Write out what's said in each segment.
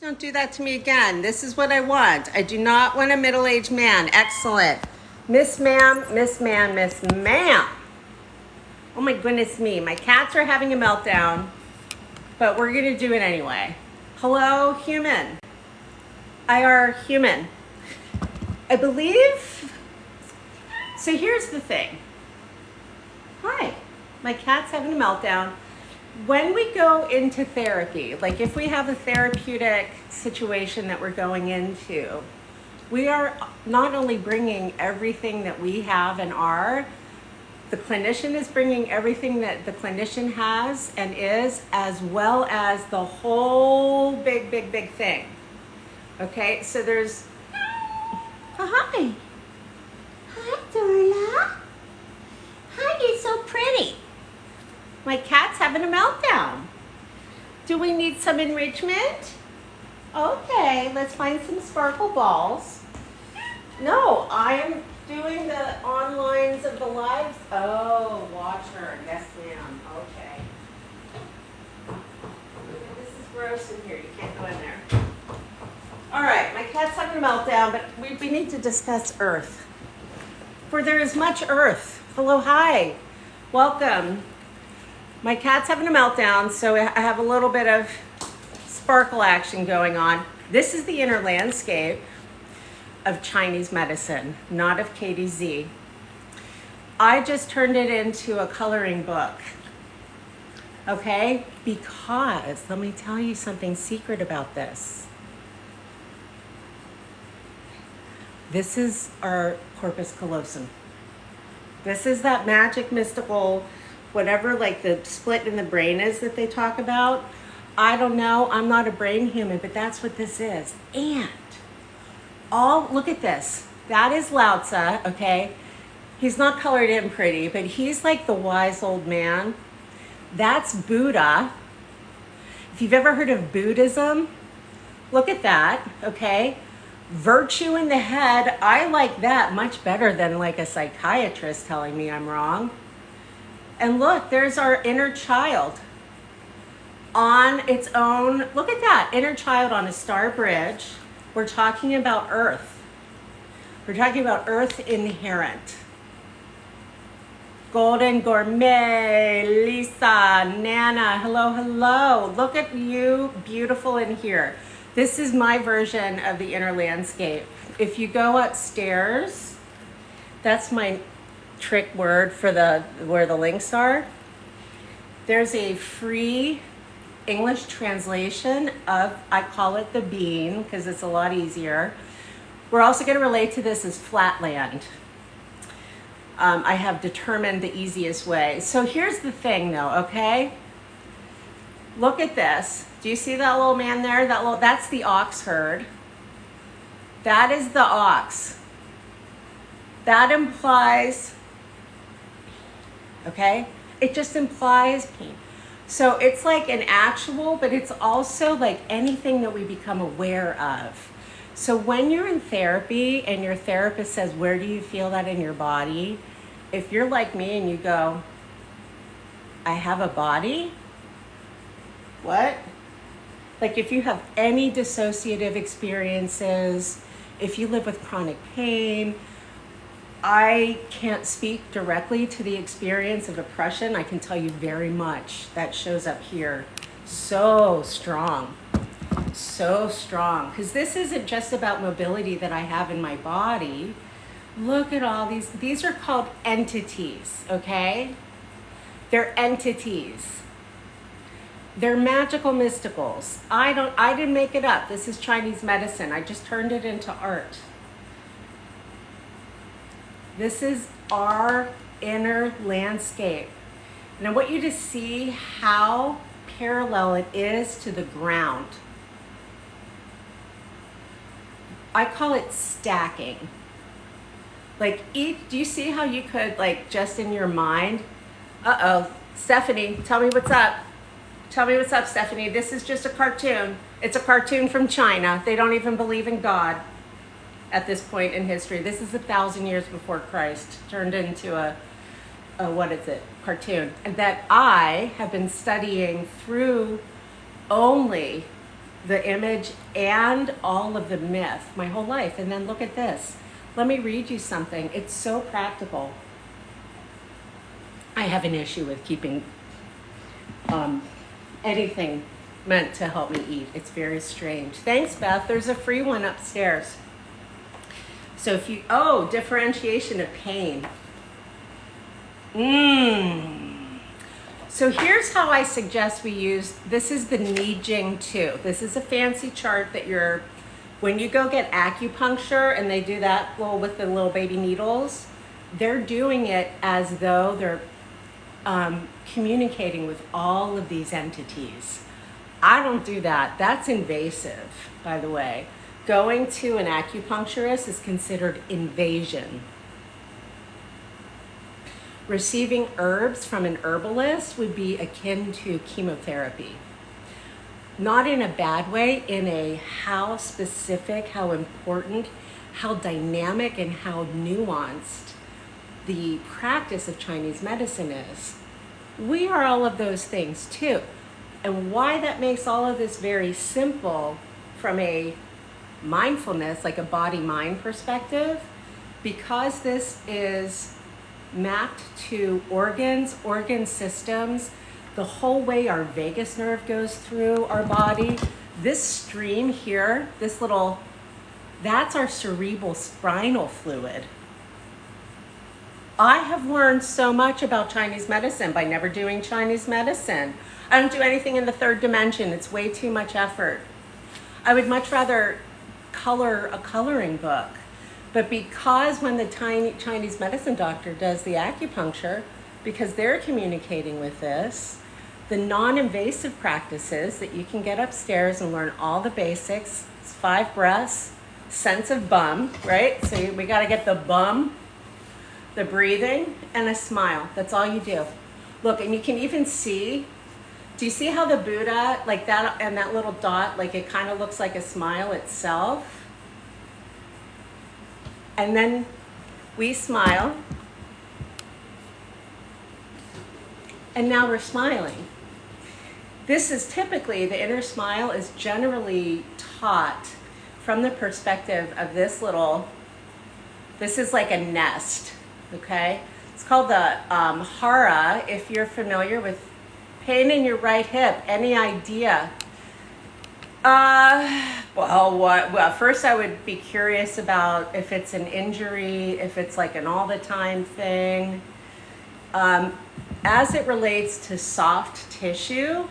Don't do that to me again. This is what I want. I do not want a middle-aged man. Excellent. Miss ma'am, miss man, miss ma'am. Oh my goodness me. My cats are having a meltdown, but we're going to do it anyway. Hello, human. I are human. I believe. So here's the thing. Hi. My cat's having a meltdown. When we go into therapy, like if we have a therapeutic situation that we're going into, we are not only bringing everything that we have and are, the clinician is bringing everything that the clinician has and is, as well as the whole big thing. Okay, so there's, hi. Hi, Dorla. Hi, you're so pretty. My cat's having a meltdown. Do we need some enrichment? Okay, let's find some sparkle balls. No, I am doing the onlines of the lives. Oh, watch her. Yes, ma'am. Okay. This is gross in here. You can't go in there. All right, my cat's having a meltdown, but we need to discuss Earth. For there is much Earth. Hello, hi. Welcome. My cat's having a meltdown, so I have a little bit of sparkle action going on. This is the inner landscape of Chinese medicine, not of KDZ. I just turned it into a coloring book, okay? Because, let me tell you something secret about this. This is our corpus callosum. This is that magic, mystical, whatever, like the split in the brain is that they talk about. I don't know, I'm not a brain human, but that's what this is. And look at this. That is Lao Tzu, okay? He's not colored in pretty, but he's like the wise old man. That's Buddha. If you've ever heard of Buddhism, look at that, okay? Virtue in the head, I like that much better than like a psychiatrist telling me I'm wrong. And look, there's our inner child on its own. Look at that, inner child on a star bridge. We're talking about Earth. We're talking about Earth inherent. Golden Gourmet, Lisa, Nana, hello. Look at you, beautiful in here. This is my version of the inner landscape. If you go upstairs, that's my trick word for where the links are. There's a free English translation of, I call it the bean because it's a lot easier. We're also going to relate to this as flatland. I have determined the easiest way. So here's the thing though, okay? Look at this. Do you see that little man there? That's the ox herd. That is the ox. That implies, okay? It just implies pain. So it's like an actual, but it's also like anything that we become aware of. So when you're in therapy and your therapist says, where do you feel that in your body? If you're like me and you go, I have a body? What? Like if you have any dissociative experiences, if you live with chronic pain, I can't speak directly to the experience of oppression. I can tell you very much that shows up here. So strong, because this isn't just about mobility that I have in my body. Look at all these are called entities, okay? They're entities. They're magical mysticals. I didn't make it up. This is Chinese medicine. I just turned it into art. This is our inner landscape. And I want you to see how parallel it is to the ground. I call it stacking. Like, do you see how you could, like, just in your mind? Stephanie, tell me what's up. Tell me what's up, Stephanie. This is just a cartoon. It's a cartoon from China. They don't even believe in God at this point in history. This is 1,000 years before Christ, turned into a cartoon. And that I have been studying through only the image and all of the myth my whole life. And then look at this. Let me read you something. It's so practical. I have an issue with keeping anything meant to help me eat. It's very strange. Thanks, Beth. There's a free one upstairs. So if you, differentiation of pain. So here's how I suggest we use, this is the Neijing Tu. This is a fancy chart that when you go get acupuncture and they do that with the little baby needles, they're doing it as though they're communicating with all of these entities. I don't do that. That's invasive, by the way. Going to an acupuncturist is considered invasion. Receiving herbs from an herbalist would be akin to chemotherapy. Not in a bad way, in a how specific, how important, how dynamic, and how nuanced the practice of Chinese medicine is. We are all of those things too. And why that makes all of this very simple from a mindfulness, like a body-mind perspective, because this is mapped to organs, organ systems, the whole way our vagus nerve goes through our body. This stream here, that's our cerebral spinal fluid. I have learned so much about Chinese medicine by never doing Chinese medicine. I don't do anything in the third dimension. It's way too much effort. I would much rather color a coloring book. But because when the Chinese medicine doctor does the acupuncture, because they're communicating with this, the non-invasive practices that you can get upstairs and learn all the basics, it's 5 breaths, sense of bum, right? So we got to get the bum, the breathing, and a smile. That's all you do. Look, and you can even see, do you see how the Buddha, like that, and that little dot, like it kind of looks like a smile itself? And then we smile. And now we're smiling. This is typically, the inner smile is generally taught from the perspective of this is like a nest, okay? It's called the hara. If you're familiar with pain in your right hip, any idea? Well, first I would be curious about if it's an injury, if it's like an all the time thing. As it relates to soft tissue,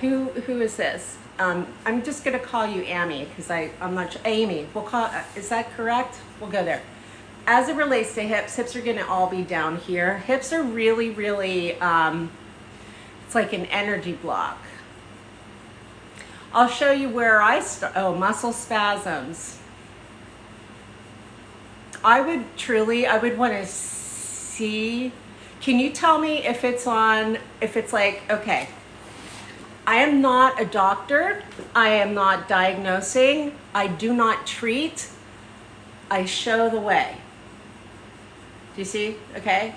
who is this? I'm just gonna call you Amy because I'm not sure. Amy, is that correct? We'll go there. As it relates to hips are gonna all be down here. Hips are really, really, it's like an energy block. I'll show you where I start. Muscle spasms. I would want to see, can you tell me if it's like, okay, I am not a doctor. I am not diagnosing. I do not treat. I show the way. Do you see? Okay.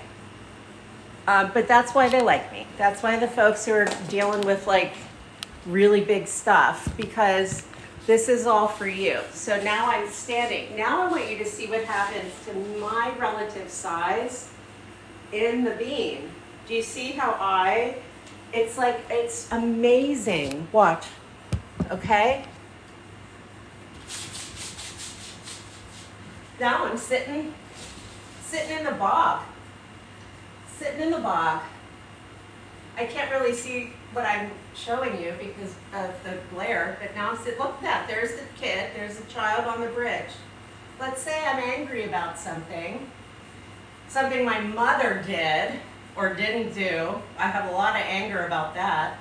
But that's why they like me. That's why the folks who are dealing with like really big stuff, because this is all for you. So now I'm standing. Now I want you to see what happens to my relative size in the beam. Do you see how it's amazing. Watch, okay? Now I'm sitting in the bog. Sitting in the bog. I can't really see what I'm showing you because of the glare, but now look at that, there's the kid, there's the child on the bridge. Let's say I'm angry about something my mother did or didn't do. I have a lot of anger about that.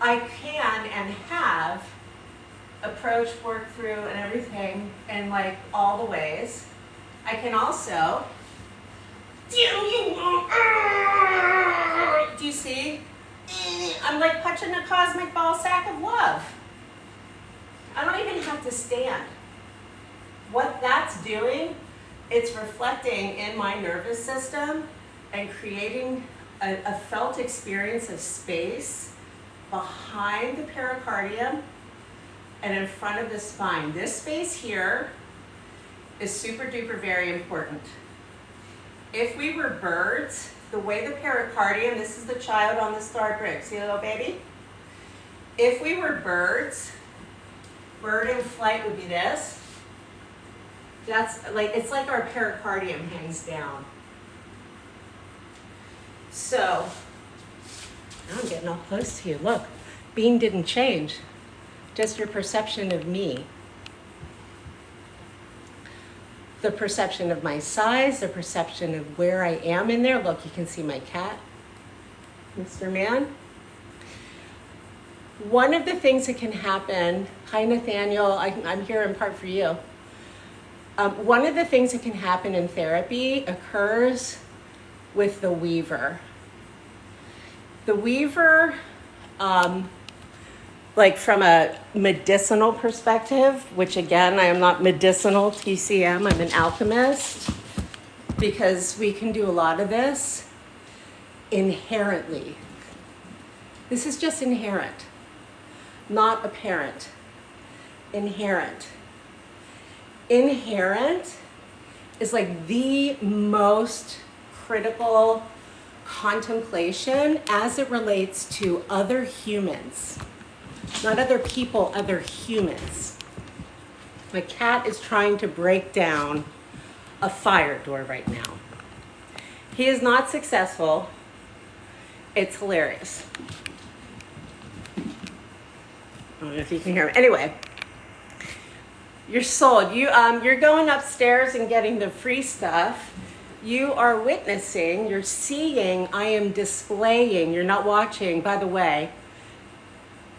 I can and have approached, worked through and everything in like all the ways. I can also, do you see? I'm like punching a cosmic ball sack of love. I don't even have to stand. What that's doing, it's reflecting in my nervous system and creating a felt experience of space behind the pericardium and in front of the spine. This space here is super duper very important. If we were birds, the way the pericardium, this is the child on the star brick, see a little baby? If we were birds, bird in flight would be this. That's like, it's like our pericardium hangs down. So, now I'm getting all close to you. Look, being didn't change, just your perception of me. The perception of my size, the perception of where I am in there. Look, you can see my cat, Mr. Man. One of the things that can happen, hi Nathaniel, I'm here in part for you. One of the things that can happen in therapy occurs with the weaver. The weaver, like from a medicinal perspective, which again, I am not medicinal TCM, I'm an alchemist, because we can do a lot of this inherently. This is just inherent, not apparent, inherent. Inherent is like the most critical contemplation as it relates to other humans. Not other people, other humans. My cat is trying to break down a fire door right now. He is not successful. It's hilarious. I don't know if you can hear me. Anyway, you're sold. You're going upstairs and getting the free stuff. You are witnessing, you're seeing, I am displaying, you're not watching, by the way.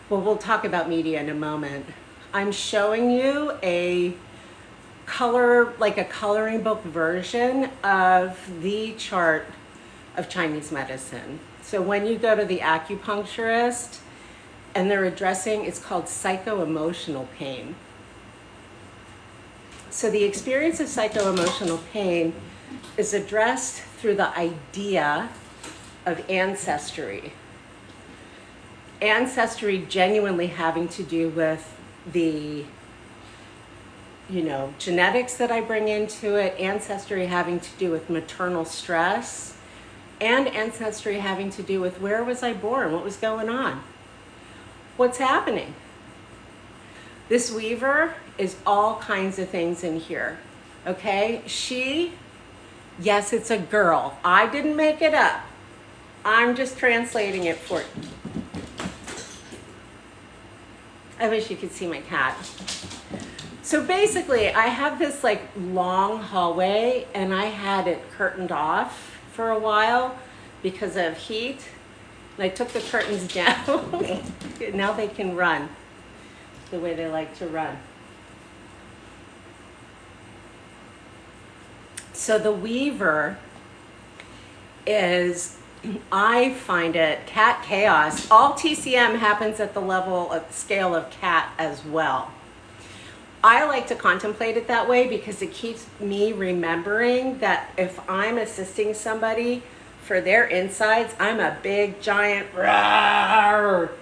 Well, we'll talk about media in a moment. I'm showing you a color, like a coloring book version of the chart of Chinese medicine. So when you go to the acupuncturist and they're addressing, it's called psycho-emotional pain. So the experience of psycho-emotional pain is addressed through the idea of ancestry. Ancestry genuinely having to do with the, genetics that I bring into it, ancestry having to do with maternal stress, and ancestry having to do with where was I born, what was going on, what's happening. This weaver is all kinds of things in here, okay? Yes, it's a girl. I didn't make it up. I'm just translating it for you. I wish you could see my cat. So basically, I have this like long hallway and I had it curtained off for a while because of heat. And I took the curtains down. Now they can run the way they like to run. So the weaver is, I find it cat chaos. All TCM happens at the level of scale of cat as well. I like to contemplate it that way because it keeps me remembering that if I'm assisting somebody for their insides, I'm a big giant rawr.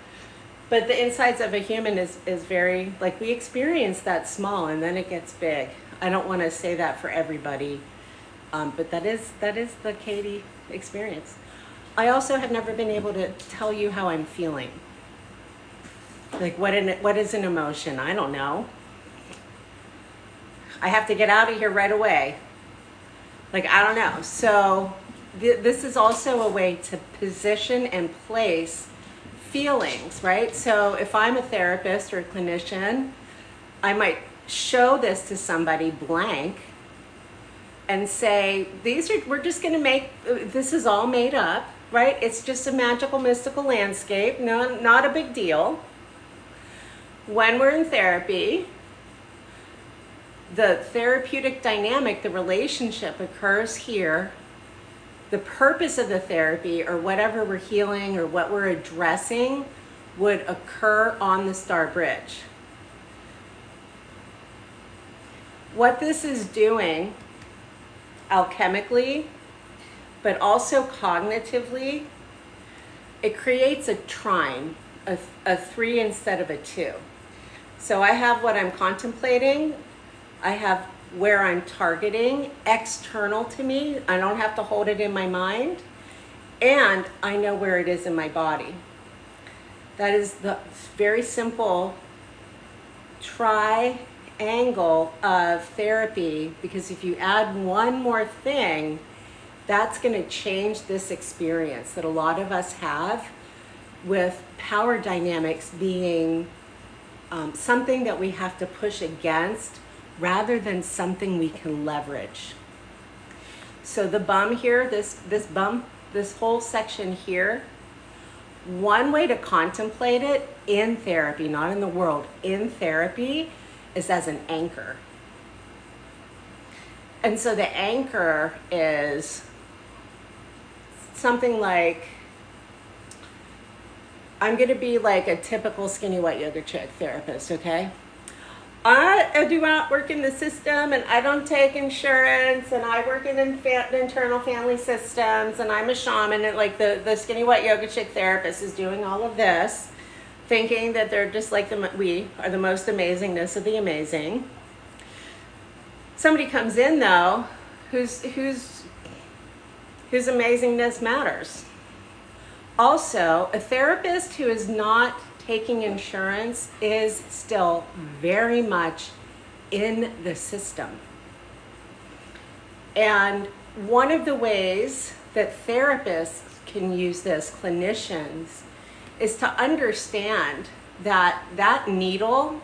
But the insides of a human is very, like we experience that small and then it gets big. I don't want to say that for everybody. But that is the Katie experience. I also have never been able to tell you how I'm feeling. Like what is an emotion? I don't know. I have to get out of here right away. Like, I don't know. So this is also a way to position and place feelings, right? So if I'm a therapist or a clinician, I might show this to somebody blank and say, we're just gonna make, this is all made up, right? It's just a magical, mystical landscape, no, not a big deal. When we're in therapy, the therapeutic dynamic, the relationship occurs here. The purpose of the therapy or whatever we're healing or what we're addressing would occur on the star bridge. What this is doing alchemically, but also cognitively, it creates a trine, a 3 instead of a 2. So I have what I'm contemplating. I have where I'm targeting, external to me. I don't have to hold it in my mind. And I know where it is in my body. That is the very simple triangle of therapy, because if you add one more thing, that's going to change this experience that a lot of us have with power dynamics being something that we have to push against rather than something we can leverage. So the bum here, this whole section here, one way to contemplate it in therapy, not in the world, in therapy, is as an anchor. And so the anchor is something like, I'm going to be like a typical skinny white yoga chick therapist, okay? I do not work in the system, and I don't take insurance, and I work in internal family systems, and I'm a shaman, and like the skinny white yoga chick therapist is doing all of this, thinking that they're just like we are the most amazingness of the amazing. Somebody comes in though, whose amazingness matters. Also, a therapist who is not taking insurance is still very much in the system. And one of the ways that therapists can use this, clinicians, is to understand that needle.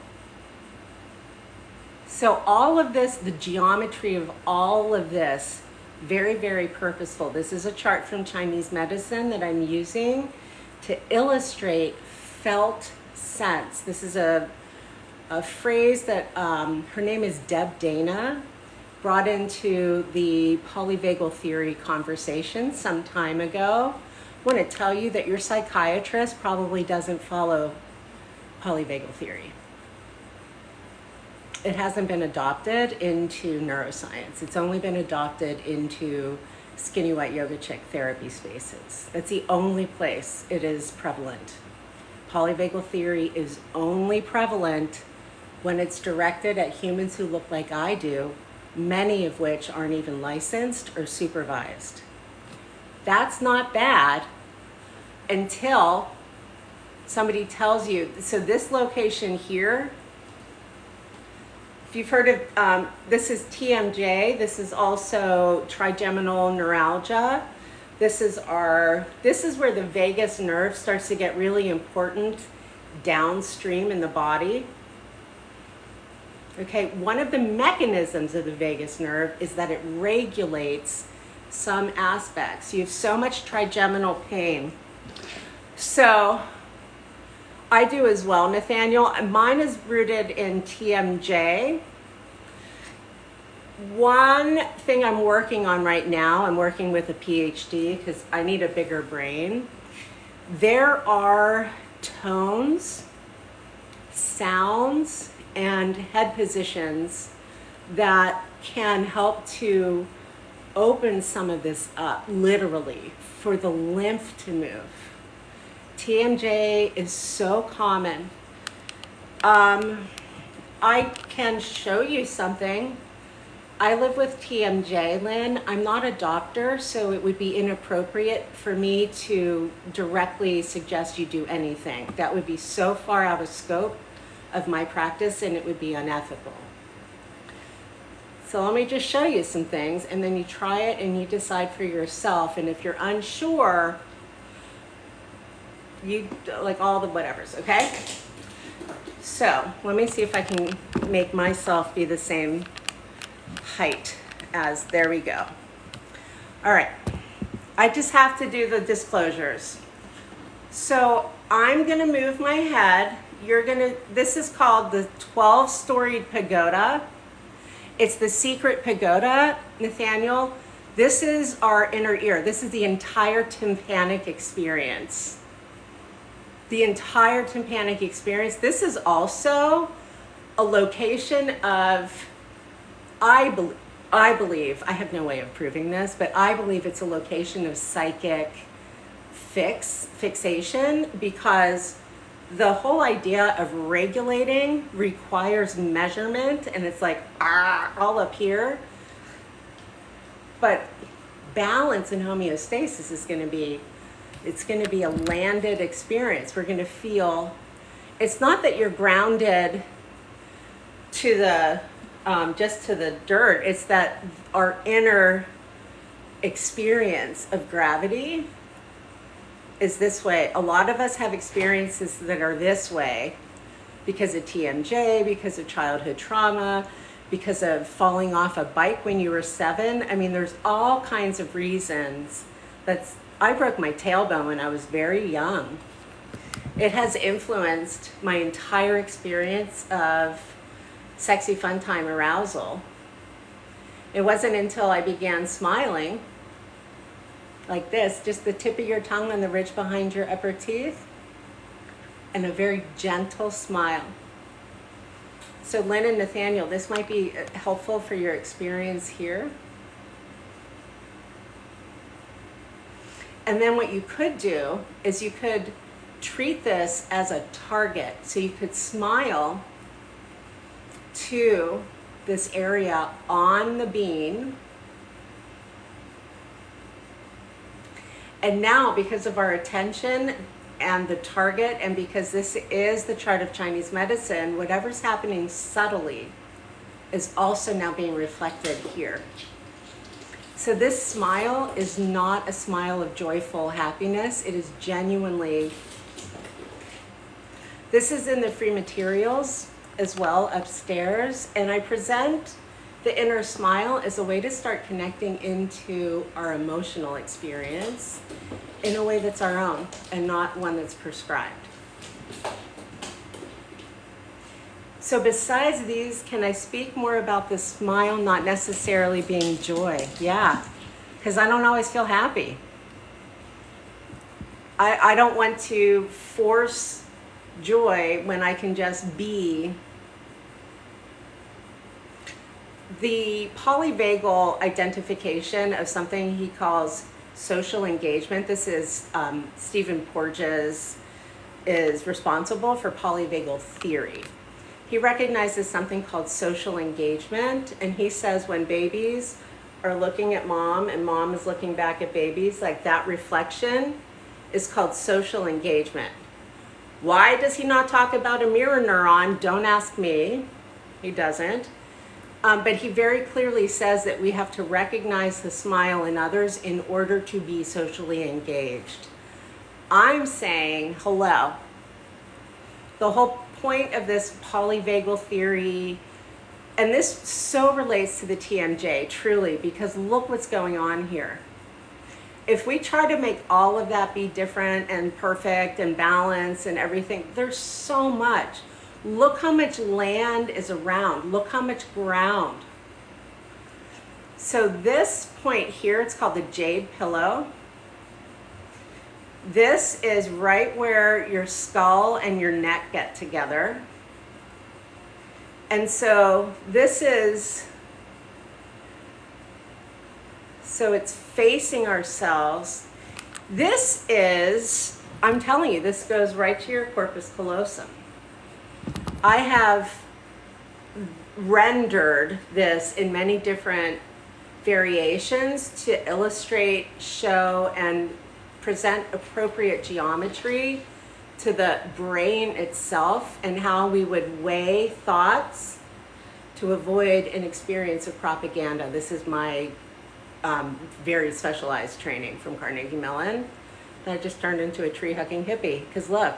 So all of this, the geometry of all of this, very, very purposeful. This is a chart from Chinese medicine that I'm using to illustrate felt sense. This is a phrase that her name is Deb Dana, brought into the polyvagal theory conversation some time ago. I want to tell you that your psychiatrist probably doesn't follow polyvagal theory. It hasn't been adopted into neuroscience. It's only been adopted into skinny white yoga chick therapy spaces. That's the only place it is prevalent. Polyvagal theory is only prevalent when it's directed at humans who look like I do, many of which aren't even licensed or supervised. That's not bad until somebody tells you, so this location here, if you've heard of, this is TMJ, this is also trigeminal neuralgia. This is where the vagus nerve starts to get really important downstream in the body. Okay, one of the mechanisms of the vagus nerve is that it regulates some aspects. You have so much trigeminal pain. So I do as well, Nathaniel. Mine is rooted in TMJ. One thing I'm working on right now, I'm working with a PhD because I need a bigger brain. There are tones, sounds, and head positions that can help to open some of this up, literally, for the lymph to move. TMJ is so common. I can show you something. I live with TMJ, Lynn. I'm not a doctor, so it would be inappropriate for me to directly suggest you do anything. That would be so far out of scope of my practice, and it would be unethical. So let me just show you some things, and then you try it and you decide for yourself. And if you're unsure, you like all the whatevers, okay? So let me see if I can make myself be the same height as, there we go. All right, I just have to do the disclosures. So I'm gonna move my head. This is called the 12-storied pagoda. It's the secret pagoda, Nathaniel. This is our inner ear. This is the entire tympanic experience. The entire tympanic experience. This is also a location of, I believe, I have no way of proving this, but I believe it's a location of psychic fixation, because the whole idea of regulating requires measurement, and it's like all up here. But balance and homeostasis is going to be, it's going to be a landed experience. We're going to feel, it's not that you're grounded to the, just to the dirt. It's that our inner experience of gravity is this way. A lot of us have experiences that are this way because of TMJ, because of childhood trauma, because of falling off a bike when you were 7. I mean, there's all kinds of reasons. I broke my tailbone when I was very young. It has influenced my entire experience of sexy fun time arousal. It wasn't until I began smiling like this, just the tip of your tongue on the ridge behind your upper teeth, and a very gentle smile. So Lynn and Nathaniel, this might be helpful for your experience here. And then what you could do is you could treat this as a target. So you could smile to this area on the bean. And now, because of our attention and the target, and because this is the chart of Chinese medicine, whatever's happening subtly is also now being reflected here. So this smile is not a smile of joyful happiness. It is genuinely, this is in the free materials as well upstairs. And I present the inner smile as a way to start connecting into our emotional experience in a way that's our own and not one that's prescribed. So besides these, can I speak more about the smile not necessarily being joy? Yeah, because I don't always feel happy. I don't want to force joy when I can just be. The polyvagal identification of something he calls social engagement, this is Stephen Porges is responsible for polyvagal theory. He recognizes something called social engagement, and he says when babies are looking at mom and mom is looking back at babies, like that reflection is called social engagement. Why does he not talk about a mirror neuron? Don't ask me. He doesn't. But he very clearly says that we have to recognize the smile in others in order to be socially engaged. I'm saying, hello. The whole point of this polyvagal theory, and this so relates to the TMJ, truly, because look what's going on here. If we try to make all of that be different and perfect and balanced and everything, there's so much. Look how much land is around. Look how much ground. So this point here, it's called the jade pillow. This is right where your skull and your neck get together. And so this is, so it's facing ourselves. This is, I'm telling you, this goes right to your corpus callosum. I have rendered this in many different variations to illustrate, show, and present appropriate geometry to the brain itself and how we would weigh thoughts to avoid an experience of propaganda. This is my very specialized training from Carnegie Mellon that I just turned into a tree-hugging hippie, because look,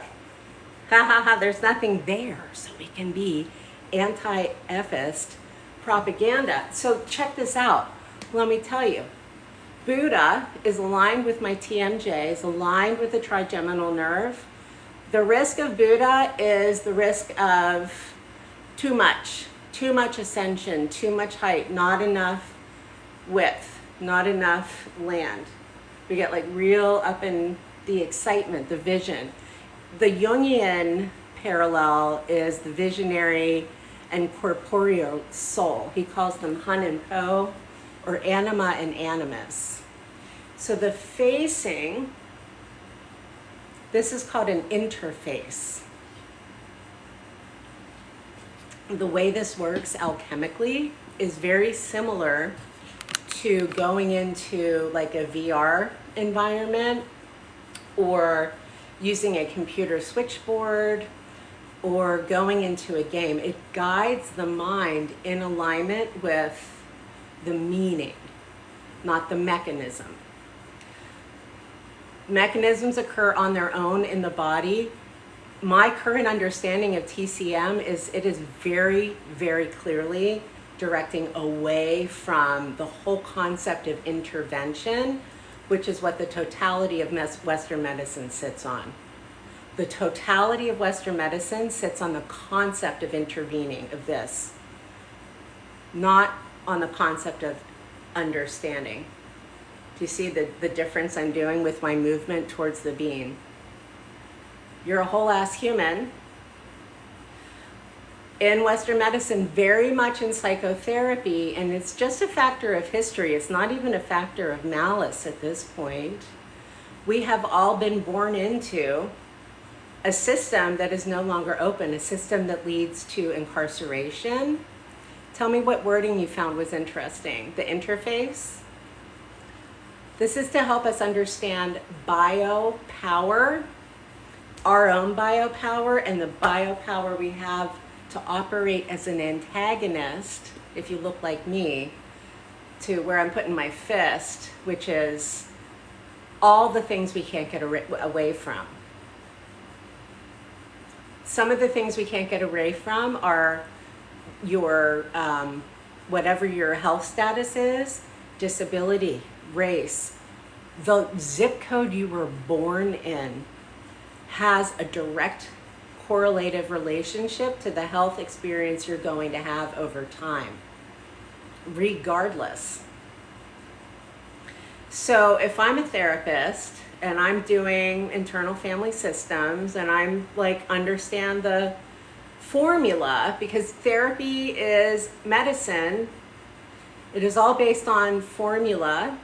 there's nothing there, so we can be anti-Ephist propaganda. So check this out. Let me tell you. Buddha is aligned with my TMJ, is aligned with the trigeminal nerve. The risk of Buddha is the risk of too much ascension, too much height, not enough width, not enough land. We get like real up in the excitement, the vision. The Jungian parallel is the visionary and corporeal soul. He calls them Hun and Po, or anima and animus. So the facing, this is called an interface. the way this works alchemically is very similar to going into like a VR environment or using a computer switchboard or going into a game. It guides the mind in alignment with the meaning, not the mechanism. Mechanisms occur on their own in the body. My current understanding of TCM is it is very, very clearly directing away from the whole concept of intervention, which is what the totality of Western medicine sits on. The totality of Western medicine sits on the concept of intervening, of this, not on the concept of understanding. Do you see the difference I'm doing with my movement towards the being? You're a whole ass human. In Western medicine, very much in psychotherapy, and it's just a factor of history. It's not even a factor of malice at this point. We have all been born into a system that is no longer open, a system that leads to incarceration. Tell me what wording you found was interesting. The interface. This is to help us understand biopower, our own biopower, and the biopower we have to operate as an antagonist, if you look like me, to where I'm putting my fist, which is all the things we can't get away from. Some of the things we can't get away from are your, whatever your health status is, disability, race, the zip code you were born in has a direct correlative relationship to the health experience you're going to have over time, regardless. So if I'm a therapist and I'm doing internal family systems and I'm like understand the formula, because therapy is medicine, it is all based on formula.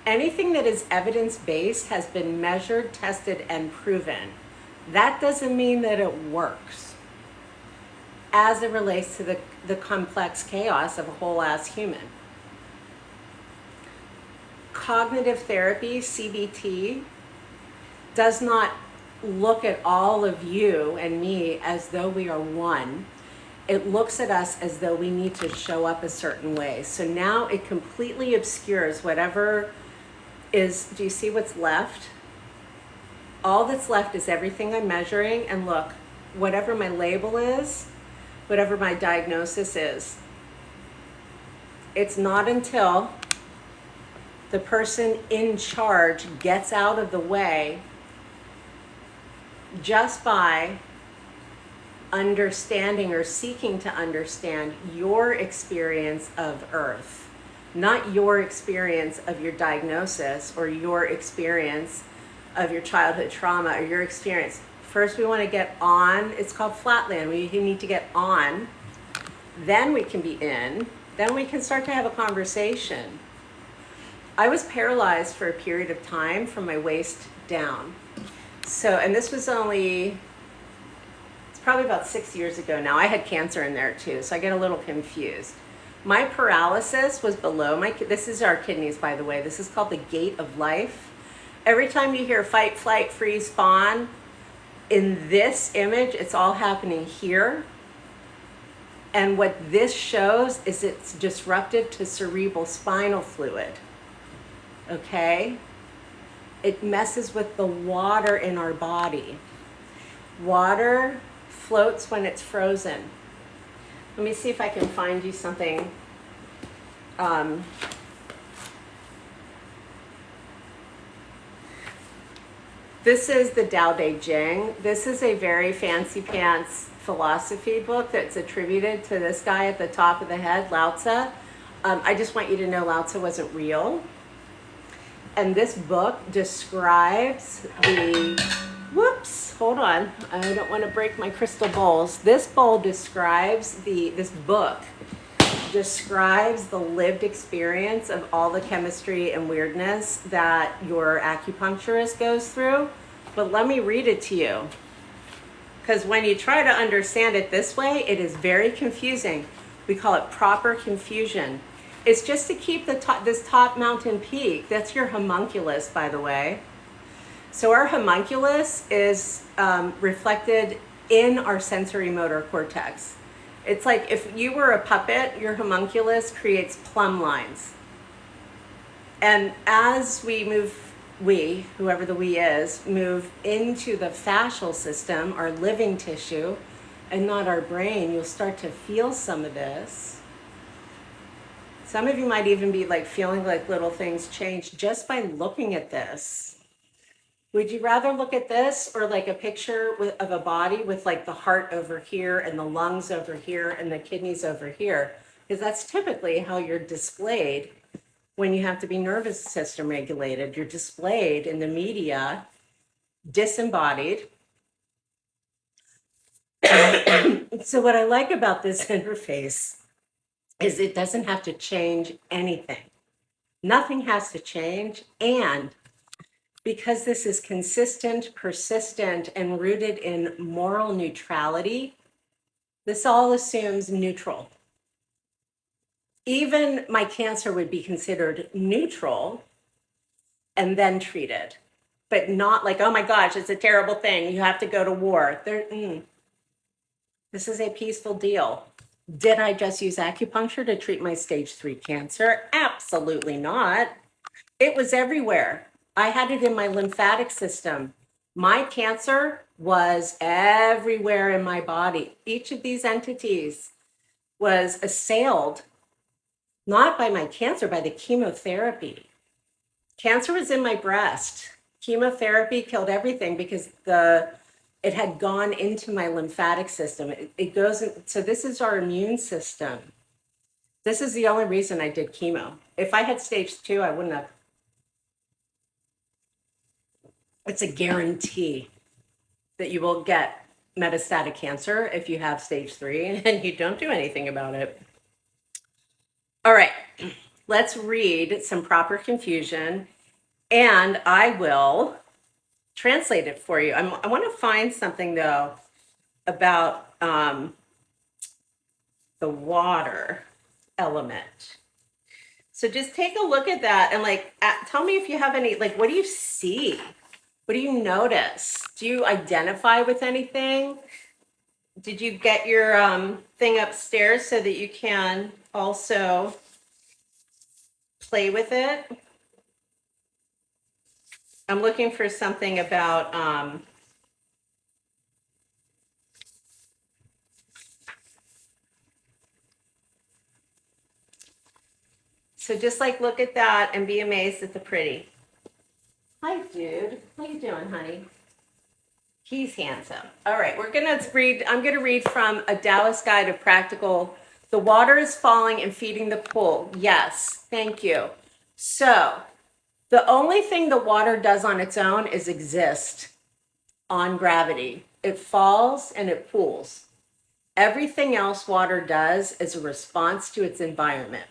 Anything that is evidence-based has been measured, tested, and proven. That doesn't mean that it works as it relates to the complex chaos of a whole ass human. Cognitive therapy, CBT, does not look at all of you and me as though we are one. It looks at us as though we need to show up a certain way. So now it completely obscures whatever is, do you see what's left? All that's left is everything I'm measuring, and look, whatever my label is, whatever my diagnosis is, it's not until the person in charge gets out of the way just by understanding or seeking to understand your experience of Earth, not your experience of your diagnosis or your experience of your childhood trauma or your experience. First, we want to get on. It's called flatland. We need to get on. Then we can be in. Then we can start to have a conversation. I was paralyzed for a period of time from my waist down. So, and this was only, it's probably about 6 years ago now. I had cancer in there too, so I get a little confused. My paralysis was below my, this is our kidneys, by the way. This is called the gate of life. Every time you hear fight, flight, freeze, fawn, in this image, it's all happening here. And what this shows is it's disruptive to cerebral spinal fluid. Okay? It messes with the water in our body. Water floats when it's frozen. Let me see if I can find you something. This is the Tao Te Ching. This is a very fancy pants philosophy book that's attributed to this guy at the top of the head, Lao Tzu. I just want you to know Lao Tzu wasn't real. And this book describes the, whoops, hold on. I don't want to break my crystal bowls. This bowl describes this book describes the lived experience of all the chemistry and weirdness that your acupuncturist goes through. But let me read it to you. Because when you try to understand it this way, it is very confusing. We call it proper confusion. It's just to keep this top mountain peak. That's your homunculus, by the way. So our homunculus is reflected in our sensory motor cortex. It's like if you were a puppet, your homunculus creates plumb lines. And as we move, whoever the we is, move into the fascial system, our living tissue, and not our brain, you'll start to feel some of this. Some of you might even be like feeling like little things change just by looking at this. Would you rather look at this or like a picture of a body with like the heart over here and the lungs over here and the kidneys over here? Because that's typically how you're displayed when you have to be nervous system regulated. You're displayed in the media, disembodied. So what I like about this interface is it doesn't have to change anything. Nothing has to change. And because this is consistent, persistent, and rooted in moral neutrality, this all assumes neutral. Even my cancer would be considered neutral and then treated, but not like, oh my gosh, it's a terrible thing. You have to go to war. This is a peaceful deal. Did I just use acupuncture to treat my stage 3 cancer? Absolutely not. It was everywhere. I had it in my lymphatic system. My cancer was everywhere in my body. Each of these entities was assailed, not by my cancer, by the chemotherapy. Cancer was in my breast. Chemotherapy killed everything because it had gone into my lymphatic system. It goes in, so this is our immune system. This is the only reason I did chemo. If I had stage 2, I wouldn't have. It's a guarantee that you will get metastatic cancer if you have stage 3 and you don't do anything about it. All right, let's read some proper confusion, and I will translate it for you. I want to find something though about the water element. So just take a look at that and like tell me if you have any, like, what do you see? What do you notice? Do you identify with anything? Did you get your thing upstairs so that you can also play with it? I'm looking for something about so just like look at that and be amazed at the pretty. Hi, dude. How you doing, honey? He's handsome. All right, we're gonna read. I'm gonna read from A Taoist Guide of Practical. The water is falling and feeding the pool. Yes, thank you. So the only thing the water does on its own is exist on gravity. It falls and it pools. Everything else water does is a response to its environment.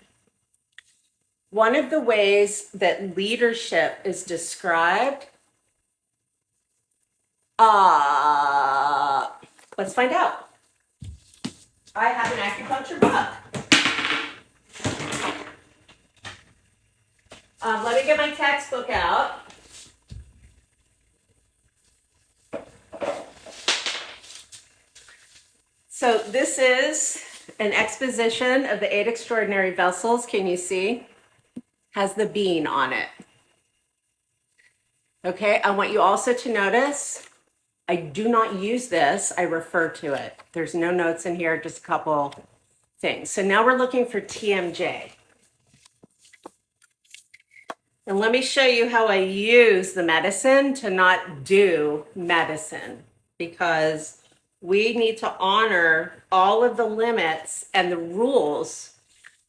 One of the ways that leadership is described, let's find out. I have an acupuncture book. Let me get my textbook out. So this is an exposition of the 8 extraordinary vessels. Can you see? Has the bean on it. Okay, I want you also to notice, I do not use this, I refer to it. There's no notes in here, just a couple things. So now we're looking for TMJ. And let me show you how I use the medicine to not do medicine, because we need to honor all of the limits and the rules.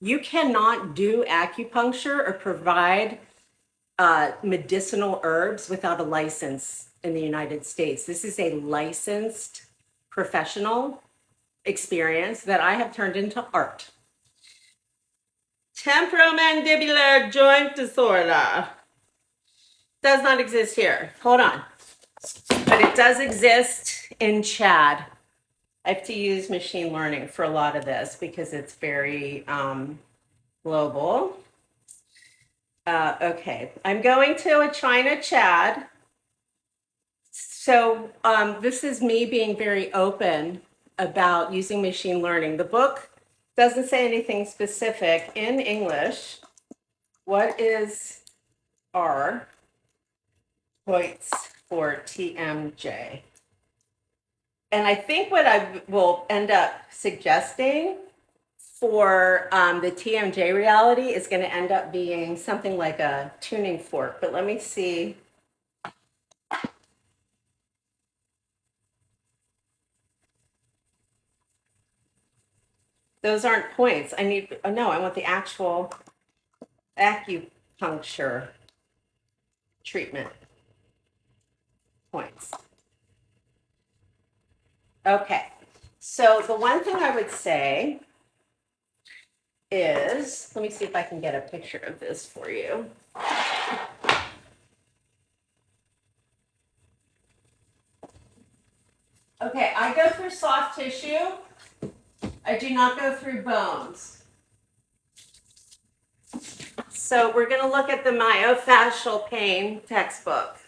You cannot do acupuncture or provide medicinal herbs without a license in the United States. This is a licensed professional experience that I have turned into art. Temporomandibular joint disorder does not exist here. Hold on. But it does exist in Chad. I have to use machine learning for a lot of this because it's very global. Okay, I'm going to a China Chad. So this is me being very open about using machine learning. The book doesn't say anything specific in English. What is R points for TMJ? And I think what I will end up suggesting for the TMJ reality is going to end up being something like a tuning fork. But let me see. Those aren't points. I need, oh no, I want the actual acupuncture treatment points. Okay, so the one thing I would say is, let me see if I can get a picture of this for you. Okay, I go through soft tissue. I do not go through bones. So we're going to look at the myofascial pain textbook.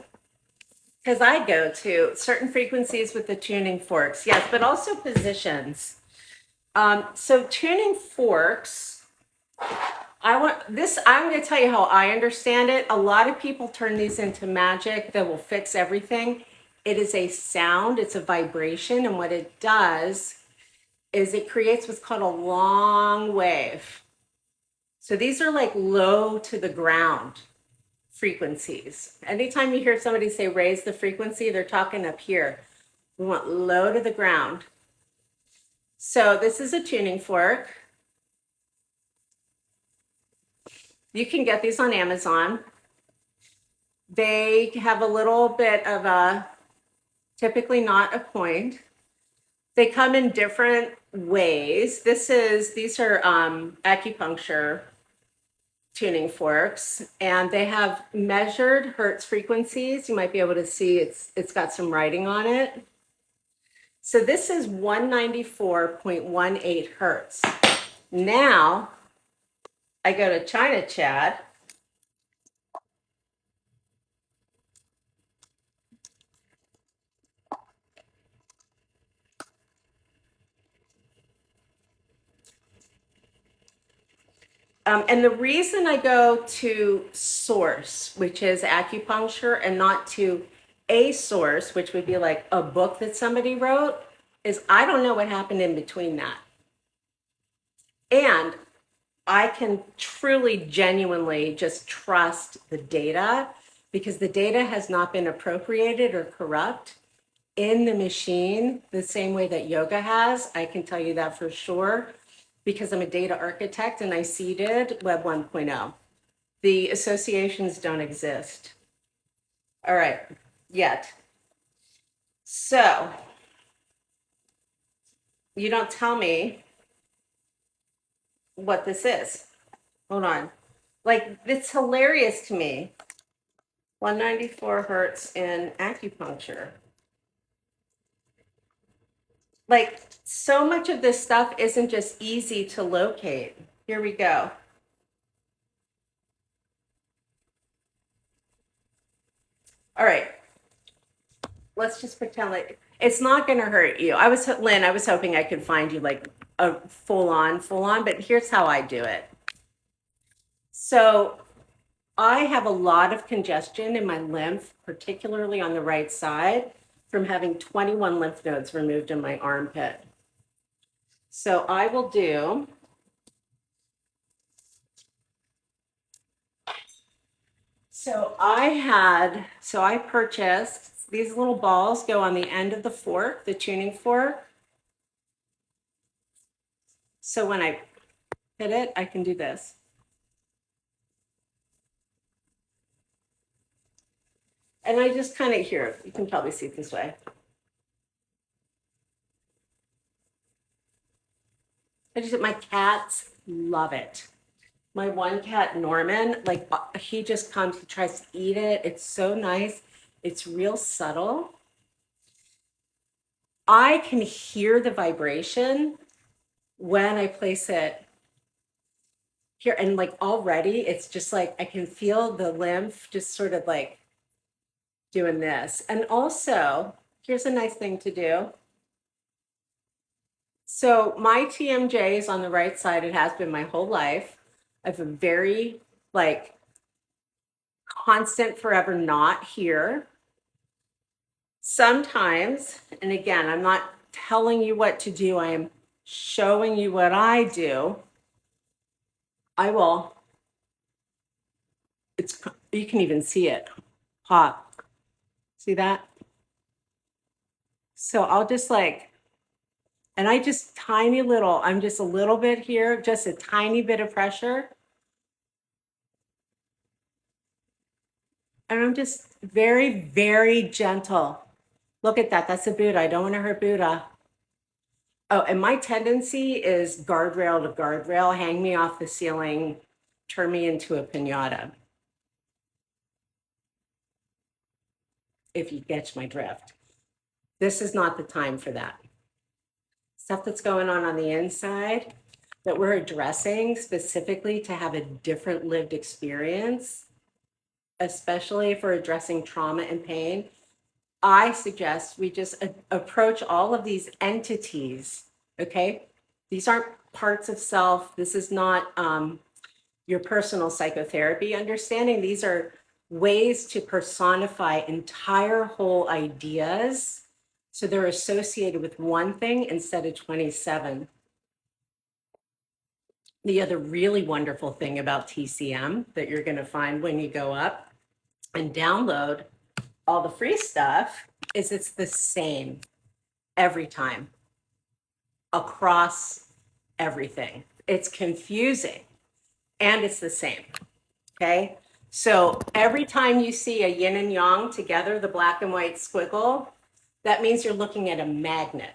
Because I go to certain frequencies with the tuning forks, yes, but also positions. So tuning forks, I'm going to tell you how I understand it. A lot of people turn these into magic that will fix everything. It is a sound, it's a vibration, and what it does is it creates what's called a long wave. So these are like low to the ground frequencies. Anytime you hear somebody say raise the frequency, they're talking up here. We want low to the ground. So this is a tuning fork. You can get these on Amazon. They have a little bit of a, typically not a point. They come in different ways. These are acupuncture tuning forks, and they have measured hertz frequencies. You might be able to see it's got some writing on it. So this is 194.18 hertz. Now I go to China Chad. And the reason I go to source, which is acupuncture, and not to a source, which would be like a book that somebody wrote, is I don't know what happened in between that. And I can truly, genuinely just trust the data because the data has not been appropriated or corrupt in the machine the same way that yoga has. I can tell you that for sure because I'm a data architect and I seeded Web 1.0. The associations don't exist. All right, yet. So you don't tell me what this is. Hold on. Like, it's hilarious to me. 194 hertz in acupuncture. Like, so much of this stuff isn't just easy to locate. Here we go. All right. Let's just pretend like it's not going to hurt you. Lynn, I was hoping I could find you like a full on, but here's how I do it. So I have a lot of congestion in my lymph, particularly on the right side, from having 21 lymph nodes removed in my armpit. So I will do, I purchased these little balls go on the end of the fork, the tuning fork. So when I hit it, I can do this. And I just kind of hear, you can probably see it this way. My cats love it. My one cat, Norman, like he just comes, he tries to eat it. It's so nice. It's real subtle. I can hear the vibration when I place it here. And like already, it's just like I can feel the lymph just sort of like doing this. And also, here's a nice thing to do. So my TMJ is on the right side. It has been my whole life. I have a very like constant forever knot here. Sometimes, and again, I'm not telling you what to do, I am showing you what I do. I will, you can even see it pop. See that? So I'll just like, and I just tiny little, I'm just a little bit here, just a tiny bit of pressure. And I'm just very, very gentle. Look at that. That's a Buddha. I don't want to hurt Buddha. Oh, and my tendency is guardrail to guardrail, hang me off the ceiling, turn me into a piñata. If you catch my drift. This is not the time for that. Stuff that's going on the inside that we're addressing specifically to have a different lived experience, especially if we're addressing trauma and pain. I suggest we just approach all of these entities, okay? These aren't parts of self. This is not your personal psychotherapy understanding. These are ways to personify entire whole ideas so they're associated with one thing instead of 27. The other really wonderful thing about TCM that you're going to find when you go up and download all the free stuff is it's the same every time across everything. It's confusing and it's the same. Okay. So every time you see a yin and yang together, the black and white squiggle, that means you're looking at a magnet,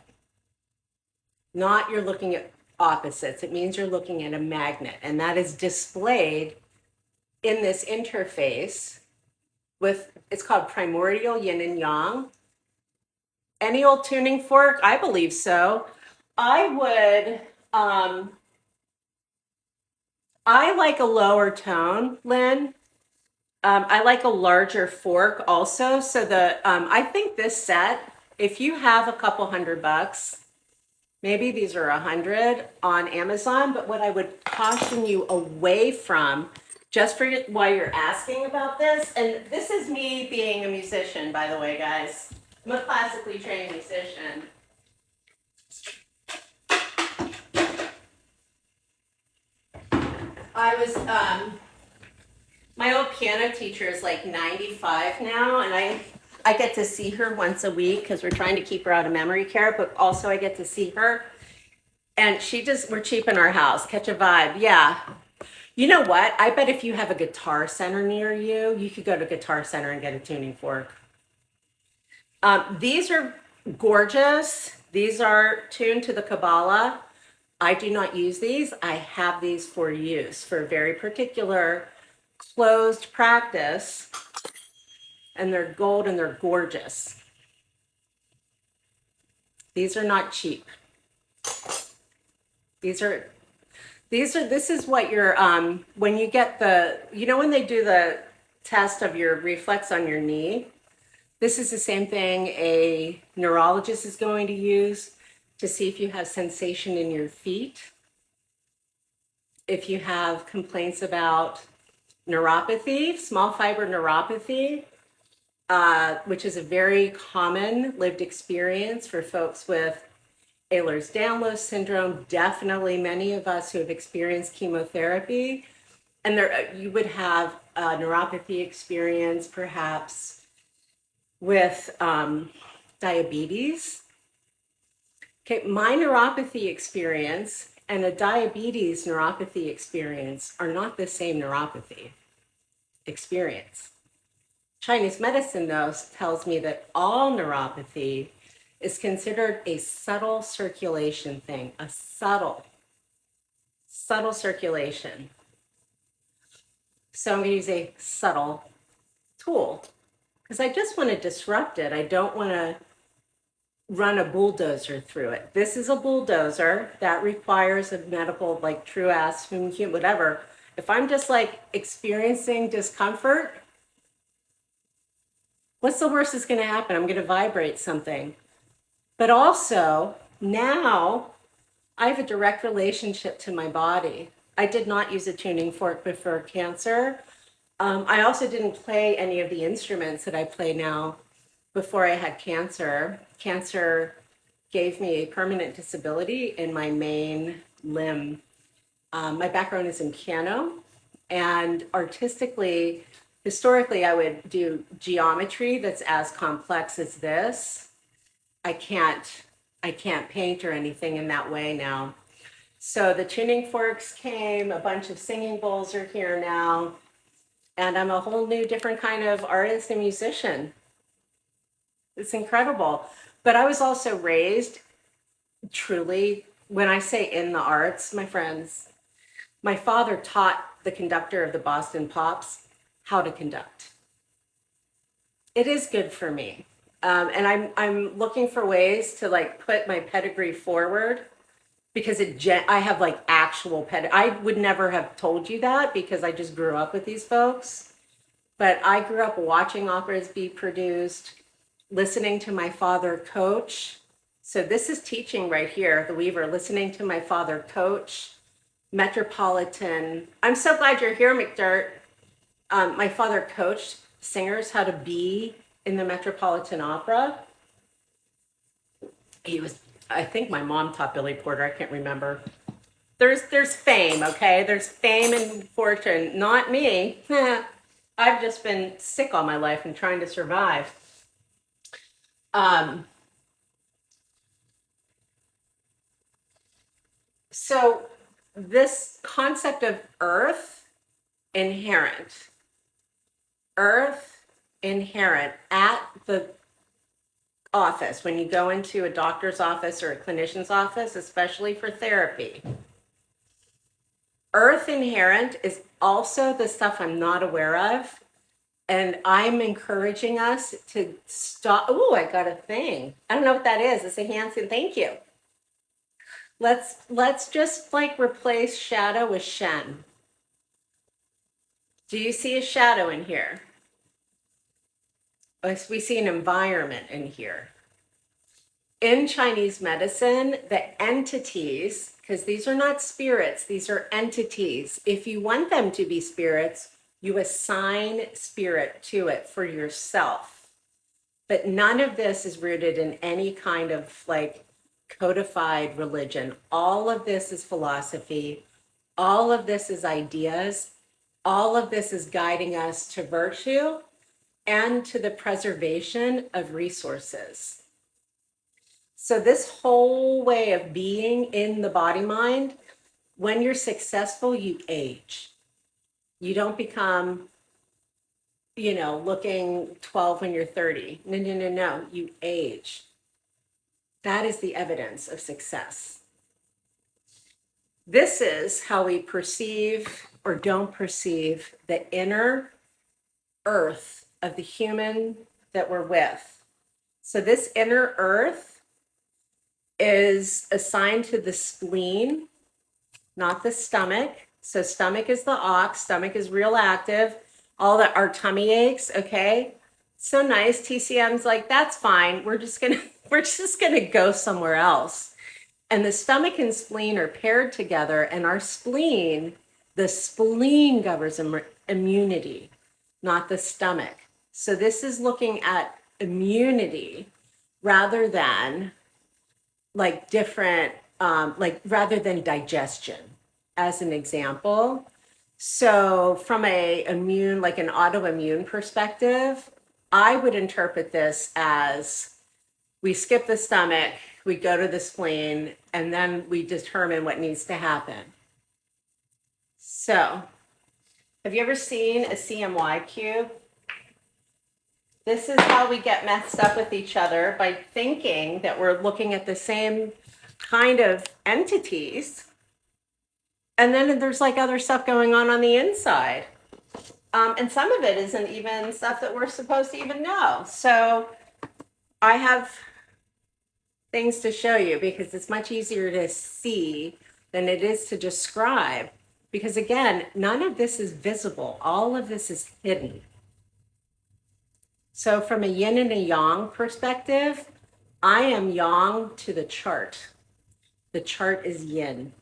not you're looking at opposites. It means you're looking at a magnet, and that is displayed in this interface with, it's called primordial yin and yang. Any old tuning fork? I believe so. I would, I like a lower tone, Lynn. I like a larger fork also. So I think this set, if you have a couple $100, maybe these are 100 on Amazon, but what I would caution you away from, just for why you're asking about this, and this is me being a musician, by the way, guys. I'm a classically trained musician. I was, my old piano teacher is like 95 now, and I get to see her once a week because we're trying to keep her out of memory care, but also I get to see her. And we're cheap in our house. Catch a vibe. Yeah. You know what? I bet if you have a guitar center near you, you could go to Guitar Center and get a tuning fork. These are gorgeous. These are tuned to the Kabbalah. I do not use these. I have these for use for a very particular closed practice, and they're gold and they're gorgeous. These are not cheap. This is what you're, when you get when they do the test of your reflex on your knee, this is the same thing a neurologist is going to use to see if you have sensation in your feet. If you have complaints about neuropathy, small fiber neuropathy, which is a very common lived experience for folks with Ehlers-Danlos syndrome, definitely many of us who have experienced chemotherapy, and you would have a neuropathy experience perhaps with diabetes. Okay, my neuropathy experience and a diabetes neuropathy experience are not the same neuropathy experience. Chinese medicine, though, tells me that all neuropathy is considered a subtle circulation thing, a subtle circulation. So I'm going to use a subtle tool because I just want to disrupt it. I don't want to run a bulldozer through it. This is a bulldozer that requires a medical, like true ass, whatever. If I'm just like experiencing discomfort, what's the worst that's going to happen? I'm going to vibrate something. But also, now I have a direct relationship to my body. I did not use a tuning fork before cancer. I also didn't play any of the instruments that I play now before I had cancer. Cancer gave me a permanent disability in my main limb. My background is in piano, and artistically, historically, I would do geometry that's as complex as this. I can't paint or anything in that way now. So the tuning forks came, a bunch of singing bowls are here now, and I'm a whole new different kind of artist and musician. It's incredible. But I was also raised truly, when I say in the arts, my friends, my father taught the conductor of the Boston Pops how to conduct. It is good for me. And I'm looking for ways to like put my pedigree forward because I have like actual I would never have told you that because I just grew up with these folks. But I grew up watching operas be produced, listening to my father coach. So this is teaching right here, the Weaver, listening to my father coach, Metropolitan. I'm so glad you're here, McDirt. My father coached singers how to be in the Metropolitan Opera. I think my mom taught Billy Porter, I can't remember. There's fame, okay? There's fame and fortune, not me. I've just been sick all my life and trying to survive. So this concept of earth inherent at the office, when you go into a doctor's office or a clinician's office, especially for therapy. Earth inherent is also the stuff I'm not aware of. And I'm encouraging us to stop. Oh, I got a thing. I don't know what that is. It's a Hanson. Thank you. Let's just like replace shadow with Shen. Do you see a shadow in here? We see an environment in here. In Chinese medicine, the entities, because these are not spirits, these are entities. If you want them to be spirits, you assign spirit to it for yourself. But none of this is rooted in any kind of like codified religion. All of this is philosophy. All of this is ideas. All of this is guiding us to virtue and to the preservation of resources. So this whole way of being in the body mind, when you're successful, you age. You don't become, looking 12 when you're 30. No. You age. That is the evidence of success. This is how we perceive or don't perceive the inner earth of the human that we're with. So this inner earth is assigned to the spleen, not the stomach. So stomach is the ox, stomach is real active. Our tummy aches, okay? So nice. TCM's like, that's fine. We're just gonna go somewhere else. And the stomach and spleen are paired together, and the spleen governs immunity, not the stomach. So this is looking at immunity rather than like different, rather than digestion, as an example. So from an autoimmune perspective, I would interpret this as we skip the stomach, we go to the spleen, and then we determine what needs to happen. So, have you ever seen a CMY cube? This is how we get messed up with each other, by thinking that we're looking at the same kind of entities. And then there's like other stuff going on the inside. And some of it isn't even stuff that we're supposed to even know. So I have things to show you because it's much easier to see than it is to describe. Because again, none of this is visible. All of this is hidden. So from a yin and a yang perspective, I am yang to the chart. The chart is yin.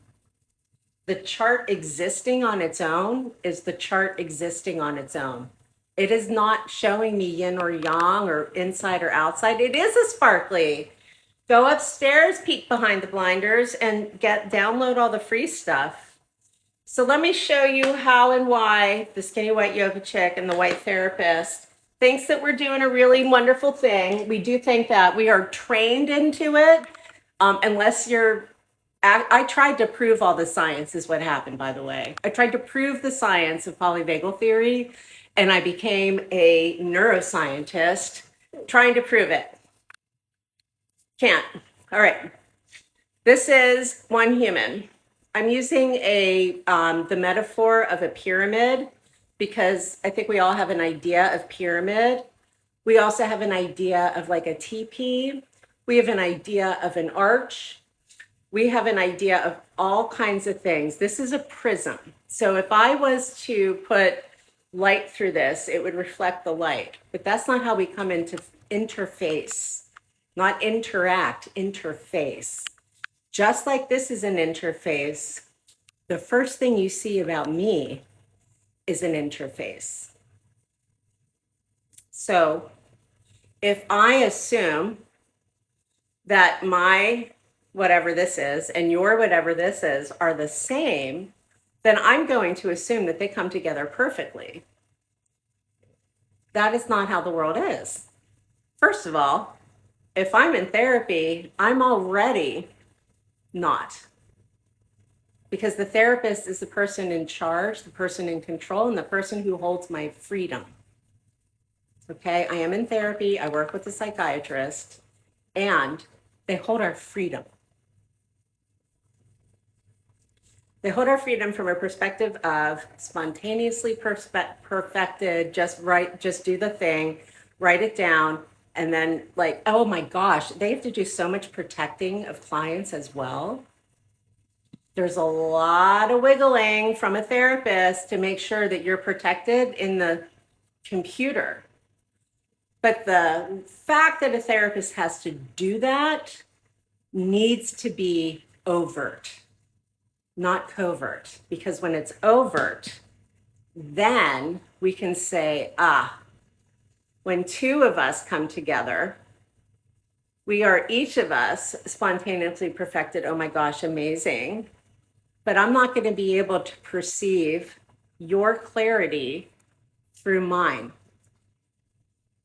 The chart existing on its own is the chart existing on its own. It is not showing me yin or yang or inside or outside. It is a sparkly. Go upstairs, peek behind the blinders, and download all the free stuff. So let me show you how and why the skinny white yoga chick and the white therapist thinks that we're doing a really wonderful thing. We do think that we are trained into it, unless you're. I tried to prove all the science is what happened, by the way. I tried to prove the science of polyvagal theory, and I became a neuroscientist trying to prove it. Can't. All right. This is one human. I'm using the metaphor of a pyramid because I think we all have an idea of pyramid. We also have an idea of like a teepee. We have an idea of an arch. We have an idea of all kinds of things. This is a prism. So if I was to put light through this, it would reflect the light. But that's not how we come into interface, not interact, interface. Just like this is an interface, the first thing you see about me is an interface. So if I assume that my whatever this is and your whatever this is are the same, then I'm going to assume that they come together perfectly. That is not how the world is. First of all, if I'm in therapy, I'm already not. Because the therapist is the person in charge, the person in control, and the person who holds my freedom. Okay, I am in therapy, I work with a psychiatrist, and they hold our freedom. They hold our freedom from a perspective of spontaneously perfected, just do the thing, write it down, and then like, oh my gosh, they have to do so much protecting of clients as well. There's a lot of wiggling from a therapist to make sure that you're protected in the computer. But the fact that a therapist has to do that needs to be overt, not covert, because when it's overt, then we can say, when two of us come together, we are each of us spontaneously perfected. Oh my gosh, amazing. But I'm not going to be able to perceive your clarity through mine.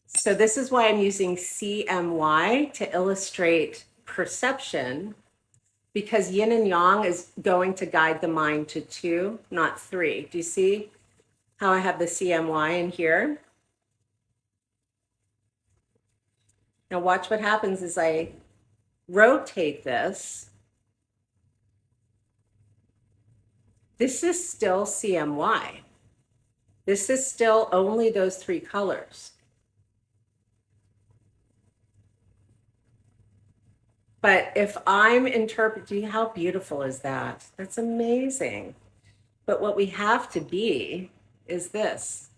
So this is why I'm using CMY to illustrate perception, because yin and yang is going to guide the mind to 2, not 3. Do you see how I have the CMY in here? Now watch what happens as I rotate this. This is still CMY. This is still only those 3 colors. But if I'm interpreting, how beautiful is that? That's amazing. But what we have to be is this.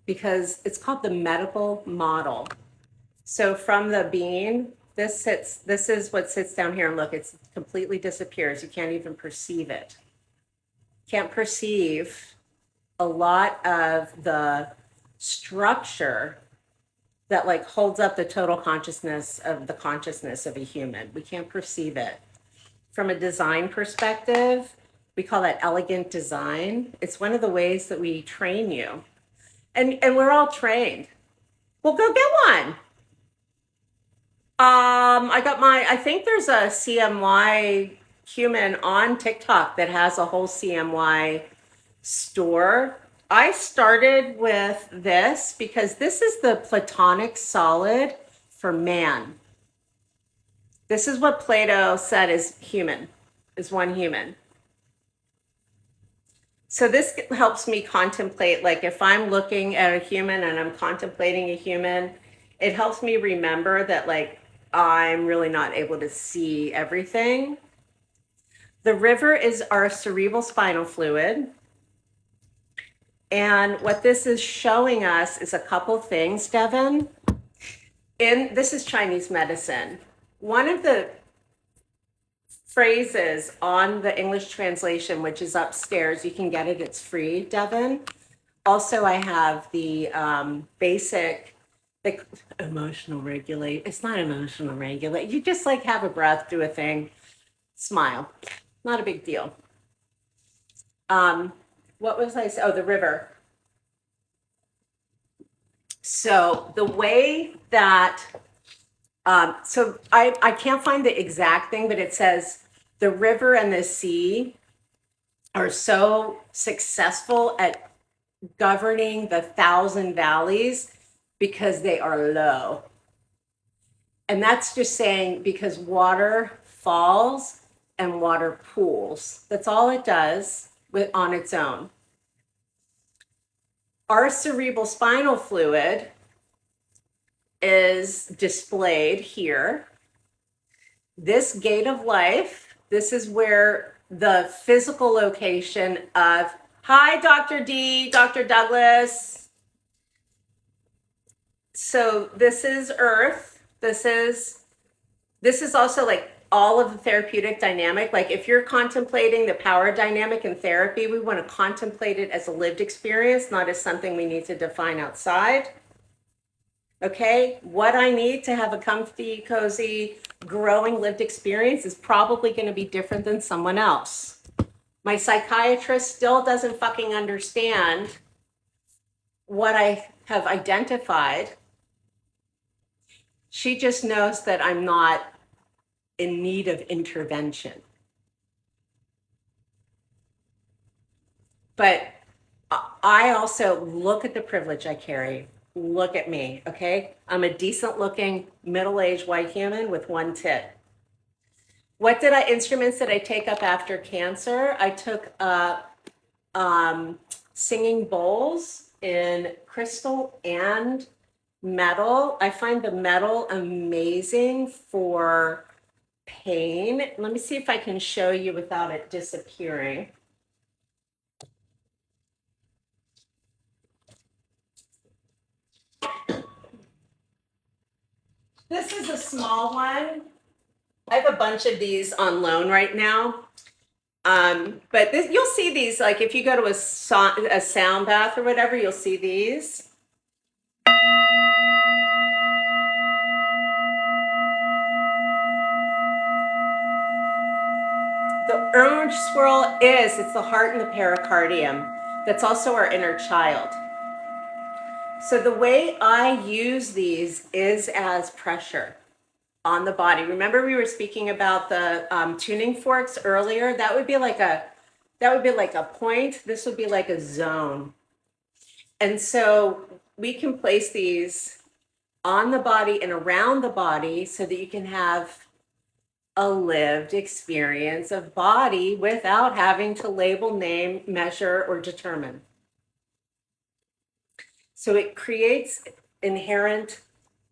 Because it's called the medical model. So from the being, this is what sits down here, and look, it completely disappears. You can't even perceive it. Can't perceive a lot of the structure that like holds up the total consciousness of the consciousness of a human. We can't perceive it. From a design perspective, we call that elegant design. It's one of the ways that we train you. And we're all trained. Well, go get one. I think there's a CMY human on TikTok that has a whole CMY store. I started with this because this is the platonic solid for man. This is what Plato said is human, is one human. So this helps me contemplate, like if I'm looking at a human and I'm contemplating a human, It helps me remember that like I'm really not able to see everything. The river is our cerebral spinal fluid. And what this is showing us is a couple things, Devin. This is Chinese medicine. One of the phrases on the English translation, which is upstairs, you can get it, it's free, Devin. Also, I have the basic, the emotional regulate. It's not emotional regulate. You just like have a breath, do a thing, smile. Not a big deal. What was I saying? Oh, the river. So the way that, so I can't find the exact thing, but it says the river and the sea are so successful at governing the 1,000 valleys because they are low. And that's just saying because water falls and water pools. That's all it does on its own. Our cerebral spinal fluid is displayed here. This gate of life, this is where the physical location of, hi, Dr. D, Dr. Douglas. So this is Earth. This is also like all of the therapeutic dynamic. Like if you're contemplating the power dynamic in therapy, we want to contemplate it as a lived experience, not as something we need to define outside. Okay, what I need to have a comfy, cozy, growing lived experience is probably going to be different than someone else. My psychiatrist still doesn't fucking understand what I have identified. She just knows that I'm not in need of intervention. But I also look at the privilege I carry. Look at me, okay? I'm a decent looking middle-aged white human with one tit. What instruments did I take up after cancer? I took up singing bowls in crystal and metal. I find the metal amazing for pain. Let me see if I can show you without it disappearing. This is a small one. I have a bunch of these on loan right now. But you'll see these, like if you go to a sound bath or whatever, you'll see these. The orange swirl it's the heart and the pericardium. That's also our inner child. So the way I use these is as pressure on the body. Remember we were speaking about the tuning forks earlier? That would be like a point. This would be like a zone. And so we can place these on the body and around the body so that you can have a lived experience of body without having to label, name, measure, or determine. So it creates inherent,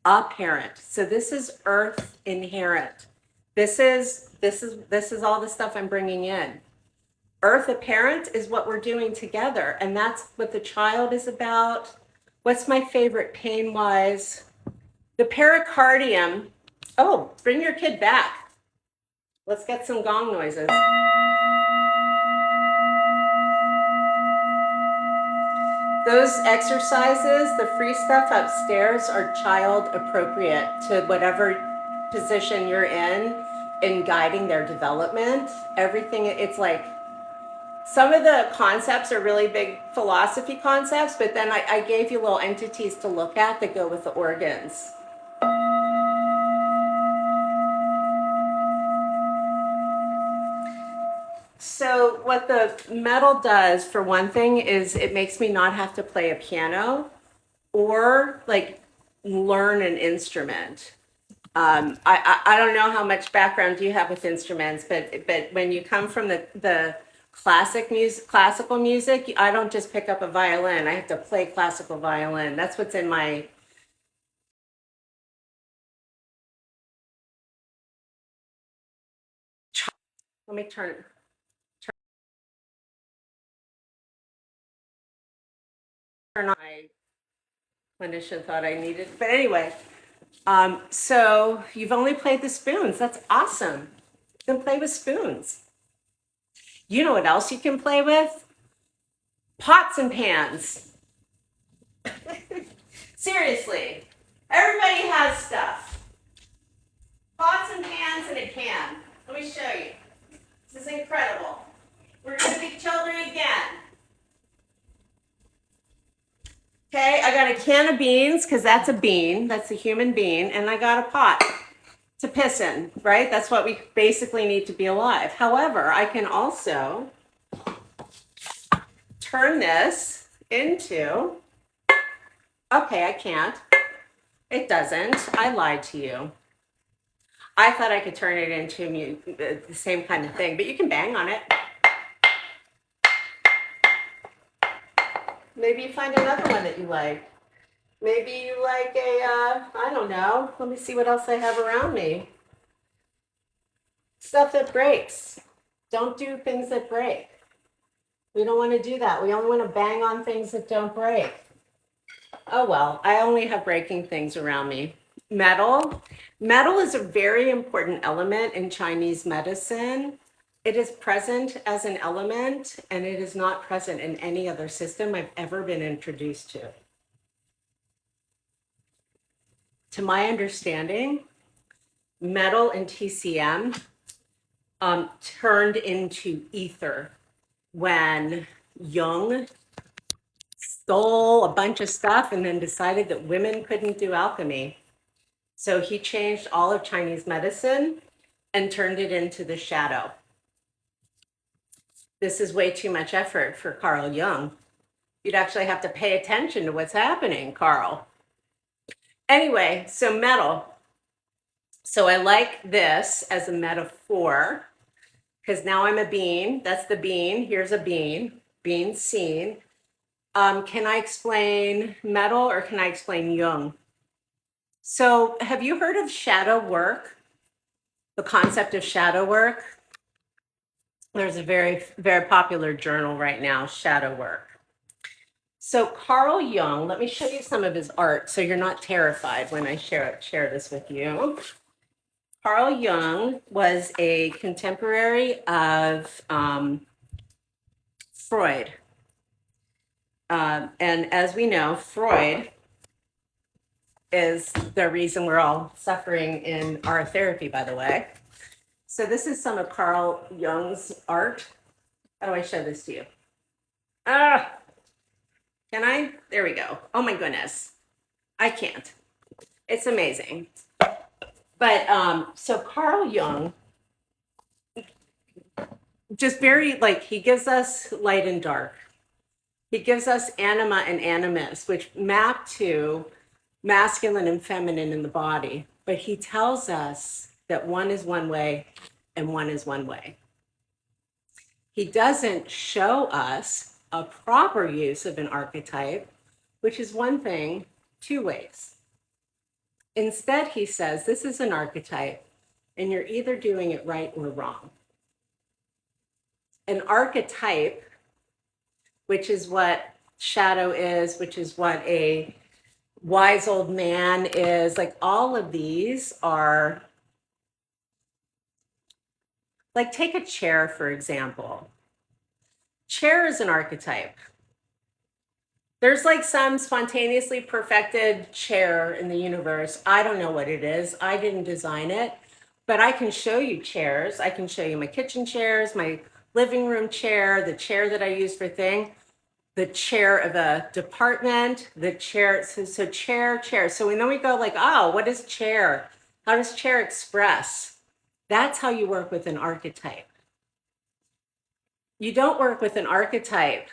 apparent. So this is earth inherent. This is all the stuff I'm bringing in. Earth apparent is what we're doing together, and that's what the child is about. What's my favorite pain-wise? The pericardium. Oh, bring your kid back. Let's get some gong noises. Those exercises, the free stuff upstairs, are child appropriate to whatever position you're in guiding their development. Everything, it's like, some of the concepts are really big philosophy concepts, but then I gave you little entities to look at that go with the organs. So what the metal does, for one thing, is it makes me not have to play a piano or like learn an instrument. I don't know how much background you have with instruments, but when you come from the classical music, I don't just pick up a violin. I have to play classical violin. That's what's in my Let me turn on. My clinician thought I needed, but anyway. So you've only played the spoons. That's awesome. You can play with spoons. You know what else you can play with? Pots and pans. Seriously, everybody has stuff. Pots and pans and a can. Let me show you. This is incredible. We're going to be children again. Okay, I got a can of beans because that's a bean. That's a human being. And I got a pot to piss in, right? That's what we basically need to be alive. However, I can also turn this into, okay, I can't. It doesn't. I lied to you. I thought I could turn it into the same kind of thing, but you can bang on it. Maybe you find another one that you like. Maybe you like I don't know. Let me see what else I have around me. Stuff that breaks. Don't do things that break. We don't want to do that. We only want to bang on things that don't break. Oh, well, I only have breaking things around me. Metal. Metal is a very important element in Chinese medicine. It is present as an element, and it is not present in any other system I've ever been introduced to. To my understanding, metal and TCM turned into ether when Jung stole a bunch of stuff and then decided that women couldn't do alchemy. So he changed all of Chinese medicine and turned it into the shadow. This is way too much effort for Carl Jung. You'd actually have to pay attention to what's happening, Carl. Anyway, so metal. So I like this as a metaphor because now I'm a bean. That's the bean. Here's a bean. Bean seen. Can I explain metal or can I explain Jung? So have you heard of shadow work? The concept of shadow work? There's a very, very popular journal right now, Shadow Work. So Carl Jung, let me show you some of his art so you're not terrified when I share this with you. Carl Jung was a contemporary of Freud. And as we know, Freud is the reason we're all suffering in our therapy, by the way. So this is some of Carl Jung's art. How do I show this to you? Can I? There we go. Oh my goodness. I can't. It's amazing. But so Carl Jung, just very he gives us light and dark. He gives us anima and animus, which map to masculine and feminine in the body. But he tells us that one is one way and one is one way. He doesn't show us a proper use of an archetype, which is one thing, two ways. Instead, he says, this is an archetype, and you're either doing it right or wrong. An archetype, which is what shadow is, which is what a wise old man is, all of these are, take a chair, for example. Chair is an archetype. There's some spontaneously perfected chair in the universe. I don't know what it is. I didn't design it, but I can show you chairs. I can show you my kitchen chairs, my living room chair, the chair that I use for the chair of a department, the chair. So chair. So then we go oh, what is chair? How does chair express? That's how you work with an archetype. You don't work with an archetype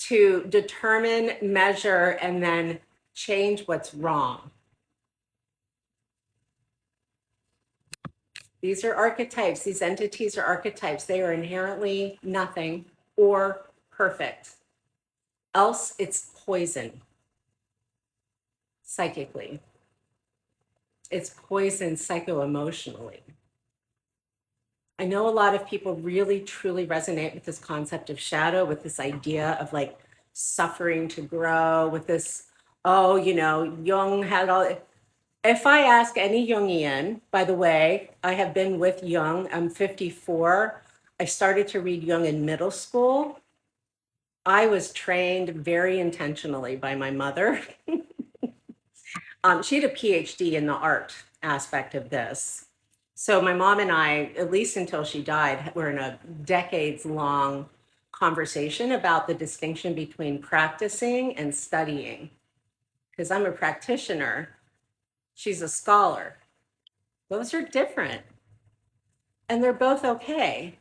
to determine, measure, and then change what's wrong. These are archetypes. These entities are archetypes. They are inherently nothing or perfect. Else it's poison psychically. It's poison psycho-emotionally. I know a lot of people really truly resonate with this concept of shadow, with this idea of like suffering to grow, with this, oh, Jung had all. If I ask any Jungian, by the way, I have been with Jung, I'm 54. I started to read Jung in middle school. I was trained very intentionally by my mother. She had a PhD in the art aspect of this. So my mom and I, at least until she died, were in a decades-long conversation about the distinction between practicing and studying. Because I'm a practitioner, she's a scholar. Those are different. And they're both okay.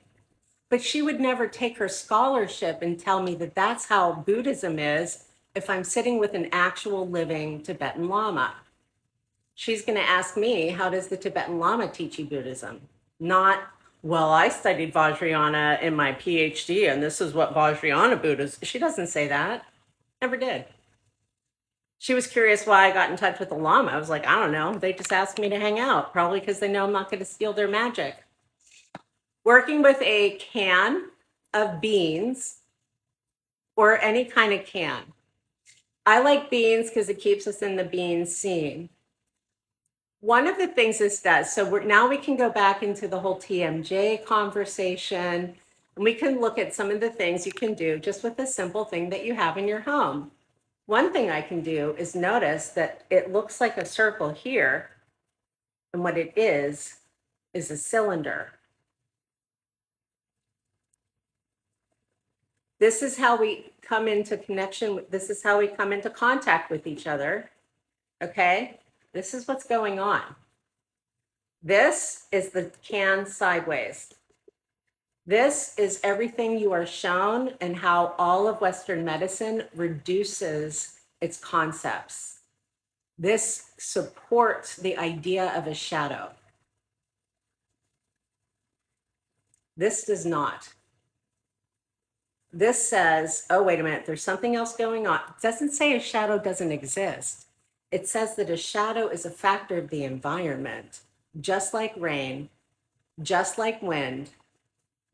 But she would never take her scholarship and tell me that that's how Buddhism is if I'm sitting with an actual living Tibetan Lama. She's going to ask me, how does the Tibetan Lama teach you Buddhism? Not, well, I studied Vajrayana in my PhD and this is what Vajrayana Buddhism. She doesn't say that. Never did. She was curious why I got in touch with the Lama. I was like, I don't know. They just asked me to hang out, probably because they know I'm not going to steal their magic. Working with a can of beans or any kind of can. I like beans because it keeps us in the bean scene. One of the things this does, so now we can go back into the whole TMJ conversation, and we can look at some of the things you can do just with a simple thing that you have in your home. One thing I can do is notice that it looks like a circle here, and what it is a cylinder. This is how we come into connection. This is how we come into contact with each other. Okay? This is what's going on. This is the can sideways. This is everything you are shown and how all of Western medicine reduces its concepts. This supports the idea of a shadow. This does not. This says, oh, wait a minute, there's something else going on. It doesn't say a shadow doesn't exist. It says that a shadow is a factor of the environment, just like rain, just like wind,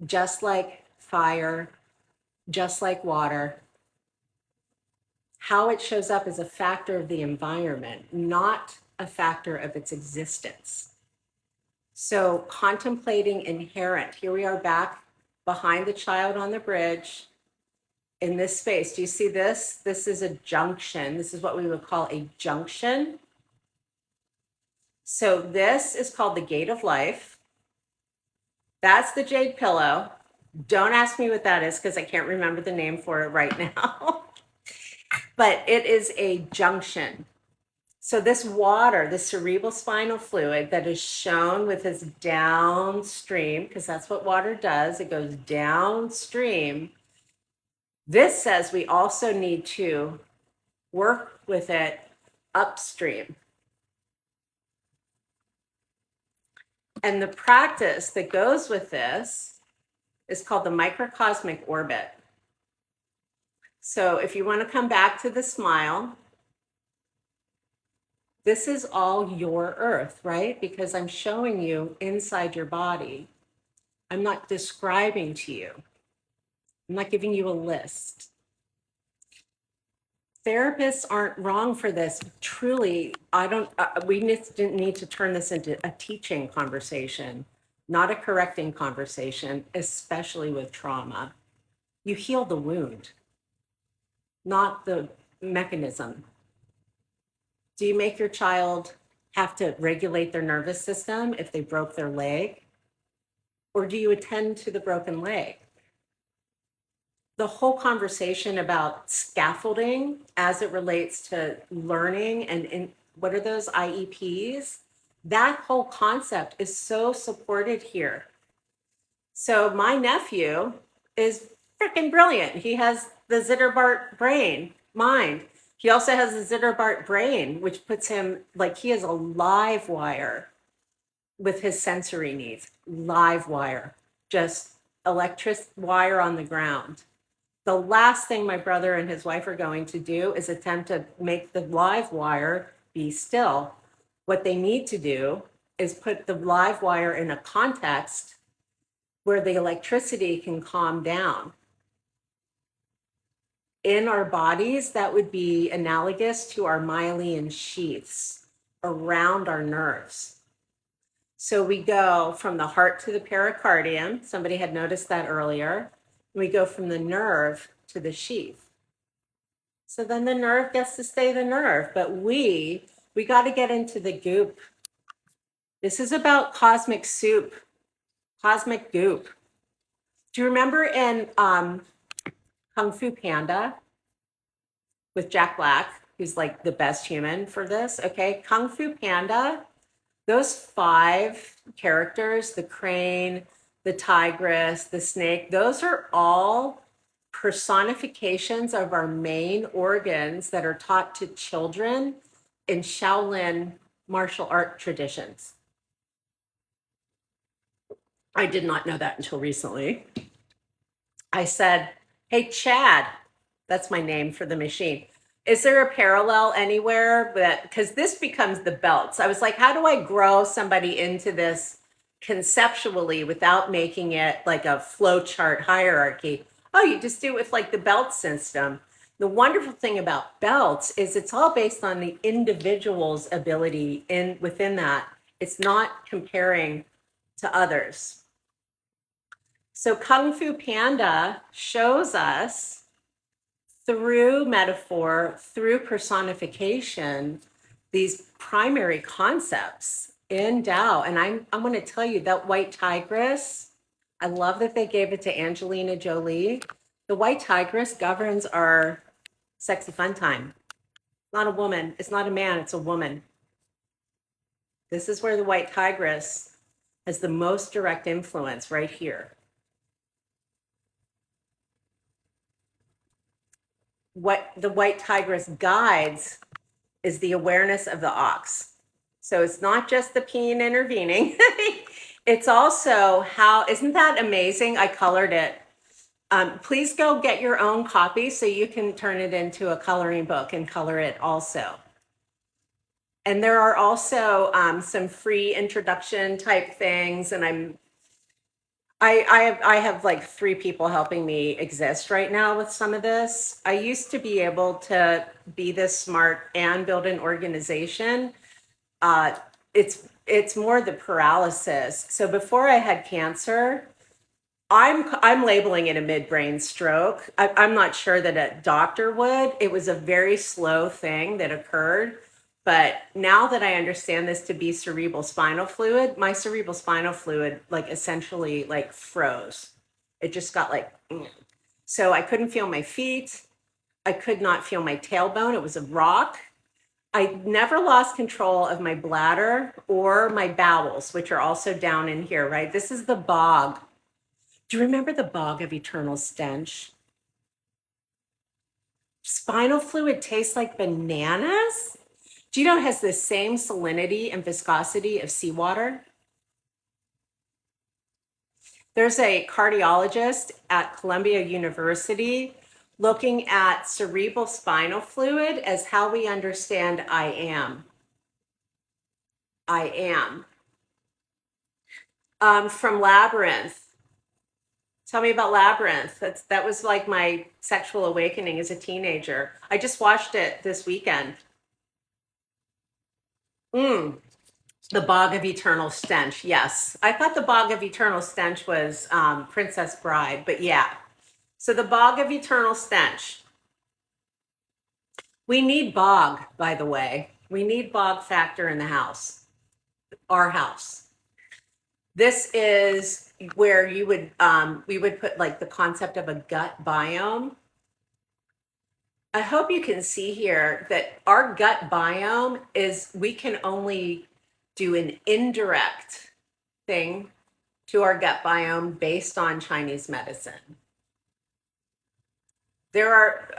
just like fire, just like water. How it shows up is a factor of the environment, not a factor of its existence. So contemplating inherent, here we are back behind the child on the bridge in this space. Do you see this? This is a junction. This is what we would call a junction. So this is called the gate of life. That's the jade pillow. Don't ask me what that is because I can't remember the name for it right now. But it is a junction. So this water, the cerebral spinal fluid that is shown with this downstream, because that's what water does, it goes downstream. This says we also need to work with it upstream. And the practice that goes with this is called the microcosmic orbit. So if you want to come back to the smile, this is all your earth, right? Because I'm showing you inside your body. I'm not describing to you. I'm not giving you a list. Therapists aren't wrong for this. Truly, we need to turn this into a teaching conversation, not a correcting conversation, especially with trauma. You heal the wound, not the mechanism. Do you make your child have to regulate their nervous system if they broke their leg? Or do you attend to the broken leg? The whole conversation about scaffolding as it relates to learning and what are those IEPs? That whole concept is so supported here. So my nephew is freaking brilliant. He has the Zitterbart mind. He also has a Zitterbart brain, which puts him like he is a live wire with his sensory needs. Live wire, just electric wire on the ground. The last thing my brother and his wife are going to do is attempt to make the live wire be still. What they need to do is put the live wire in a context where the electricity can calm down. In our bodies, that would be analogous to our myelin sheaths around our nerves. So we go from the heart to the pericardium. Somebody had noticed that earlier. We go from the nerve to the sheath. So then the nerve gets to stay the nerve, but we got to get into the goop. This is about cosmic soup, cosmic goop. Do you remember in Kung Fu Panda with Jack Black, who's like the best human for this? Okay, Kung Fu Panda, those 5 characters, the crane, the tigress, the snake, those are all personifications of our main organs that are taught to children in Shaolin martial art traditions. I did not know that until recently. I said, hey, Chad, that's my name for the machine. Is there a parallel anywhere? Because this becomes the belts. I was like, how do I grow somebody into this conceptually without making it like a flowchart hierarchy? Oh, you just do it with like the belt system. The wonderful thing about belts is it's all based on the individual's ability within that. It's not comparing to others. So Kung Fu Panda shows us through metaphor, through personification, these primary concepts in Tao. And I'm going to tell you that white tigress, I love that they gave it to Angelina Jolie. The white tigress governs our sexy fun time. It's not a woman. It's not a man. It's a woman. This is where the white tigress has the most direct influence right here. What the white tigress guides is the awareness of the ox. So it's not just the peeing intervening. It's also how, isn't that amazing? I colored it. Please go get your own copy so you can turn it into a coloring book and color it also. And there are also some free introduction type things, and I have like 3 people helping me exist right now with some of this. I used to be able to be this smart and build an organization. It's more the paralysis. So before I had cancer, I'm labeling it a midbrain stroke. I'm not sure that a doctor would. It was a very slow thing that occurred. But now that I understand this to be cerebral spinal fluid, my cerebral spinal fluid like essentially like froze. It just got like, so I couldn't feel my feet. I could not feel my tailbone. It was a rock. I never lost control of my bladder or my bowels, which are also down in here, right? This is the bog. Do you remember the bog of eternal stench? Spinal fluid tastes like bananas. Do you know it has the same salinity and viscosity of seawater? There's a cardiologist at Columbia University looking at cerebral spinal fluid as how we understand I am. I am. From Labyrinth. Tell me about Labyrinth. That was like my sexual awakening as a teenager. I just watched it this weekend. The Bog of Eternal Stench. Yes. I thought the Bog of Eternal Stench was Princess Bride, but yeah. So the Bog of Eternal Stench. We need bog, by the way. We need bog factor in the house, our house. This is where you would, we would put like the concept of a gut biome. I hope you can see here that our gut biome is, we can only do an indirect thing to our gut biome based on Chinese medicine. There are,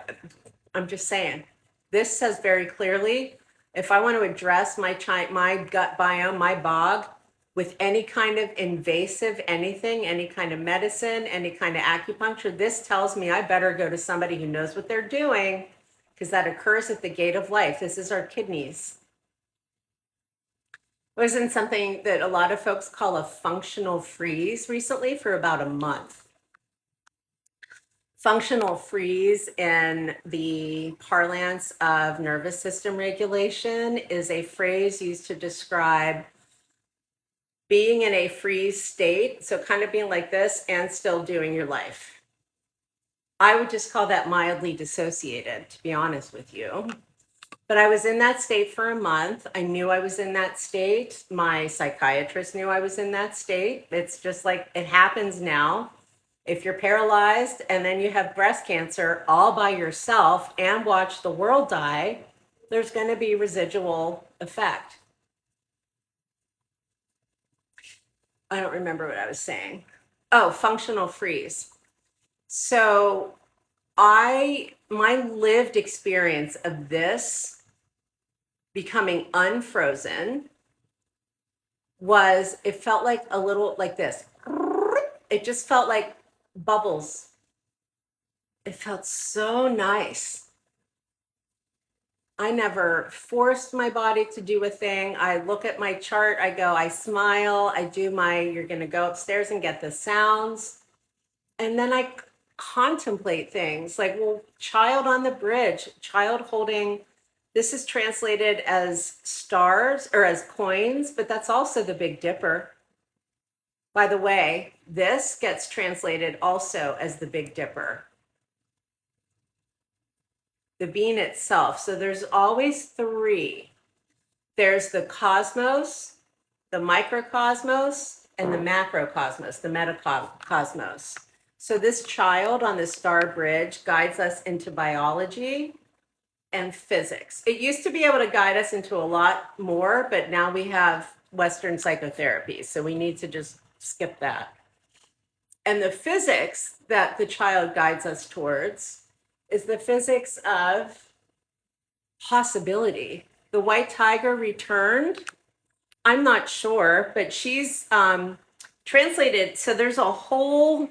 I'm just saying, this says very clearly, if I want to address my gut biome, my bog, with any kind of invasive anything, any kind of medicine, any kind of acupuncture, this tells me I better go to somebody who knows what they're doing, because that occurs at the gate of life. This is our kidneys. I was in something that a lot of folks call a functional freeze recently for about a month. Functional freeze in the parlance of nervous system regulation is a phrase used to describe being in a freeze state, so kind of being like this and still doing your life. I would just call that mildly dissociated, to be honest with you. But I was in that state for a month. I knew I was in that state. My psychiatrist knew I was in that state. It's just like it happens now. If you're paralyzed and then you have breast cancer all by yourself and watch the world die, there's going to be residual effect. I don't remember what I was saying. Oh, functional freeze. So my lived experience of this becoming unfrozen was, it felt like a little like this. It just felt like bubbles. It felt so nice. I never forced my body to do a thing. I look at my chart, I go, I smile, I do my, you're going to go upstairs and get the sounds. And then I contemplate things like, well, child on the bridge, child holding, this is translated as stars or as coins, but that's also the Big Dipper. By the way, this gets translated also as the Big Dipper. The being itself. So there's always three. There's the cosmos, the microcosmos, and the macrocosmos, the metacosmos. So this child on the star bridge guides us into biology and physics. It used to be able to guide us into a lot more, but now we have Western psychotherapy, so we need to just skip that. And the physics that the child guides us towards is the physics of possibility. The white tiger returned. I'm not sure, but she's translated. So there's a whole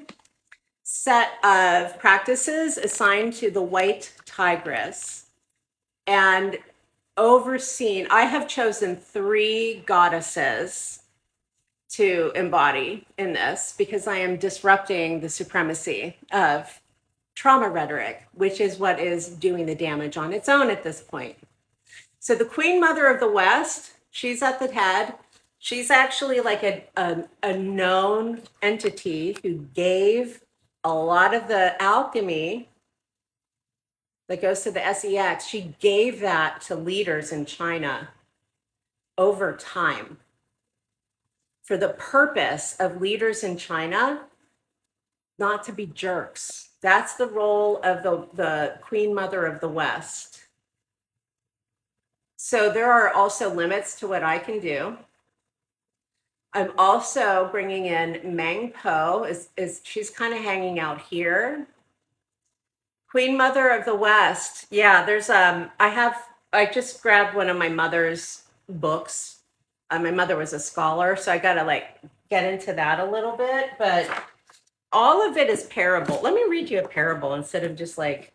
set of practices assigned to the white tigress and overseen. I have chosen 3 goddesses to embody in this because I am disrupting the supremacy of trauma rhetoric, which is what is doing the damage on its own at this point. So the Queen Mother of the West, she's at the head. She's actually like a known entity who gave a lot of the alchemy that goes to the SEX. She gave that to leaders in China over time for the purpose of leaders in China not to be jerks. That's the role of the Queen Mother of the West. So there are also limits to what I can do. I'm also bringing in Meng Po, is she's kind of hanging out here. Queen Mother of the West. Yeah, there's I just grabbed one of my mother's books. My mother was a scholar, so I got to like get into that a little bit, but all of it is parable. Let me read you a parable instead of just like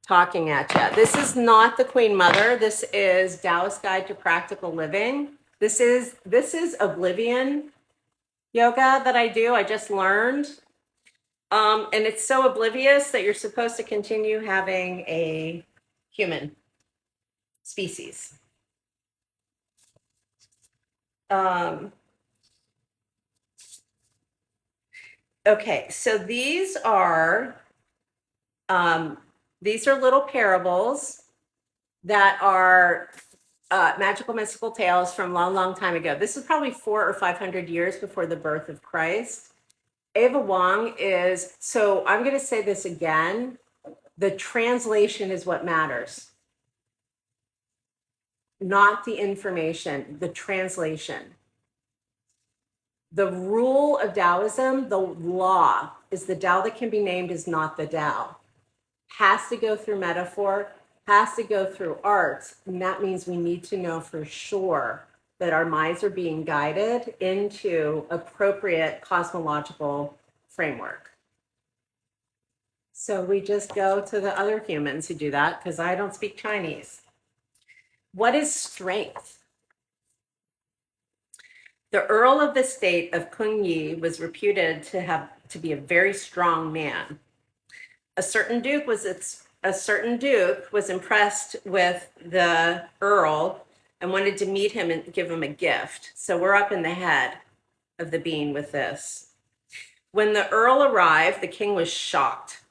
talking at you. This is not the Queen Mother. This is Taoist Guide to Practical Living. This is Oblivion yoga that I do. I just learned. And it's so oblivious that you're supposed to continue having a human species. Okay, so these are little parables that are magical mystical tales from a long, long time ago. This is probably 400 or 500 years before the birth of Christ. Ava Wong is, so I'm going to say this again, the translation is what matters. Not the information, the translation. The rule of Taoism, the law, is the Tao that can be named is not the Tao. Has to go through metaphor, has to go through arts, and that means we need to know for sure that our minds are being guided into appropriate cosmological framework. So we just go to the other humans who do that because I don't speak Chinese. What is strength? The Earl of the State of Kunyi was reputed to be a very strong man. A certain duke was impressed with the Earl and wanted to meet him and give him a gift. So we're up in the head of the bean with this. When the Earl arrived, the king was shocked.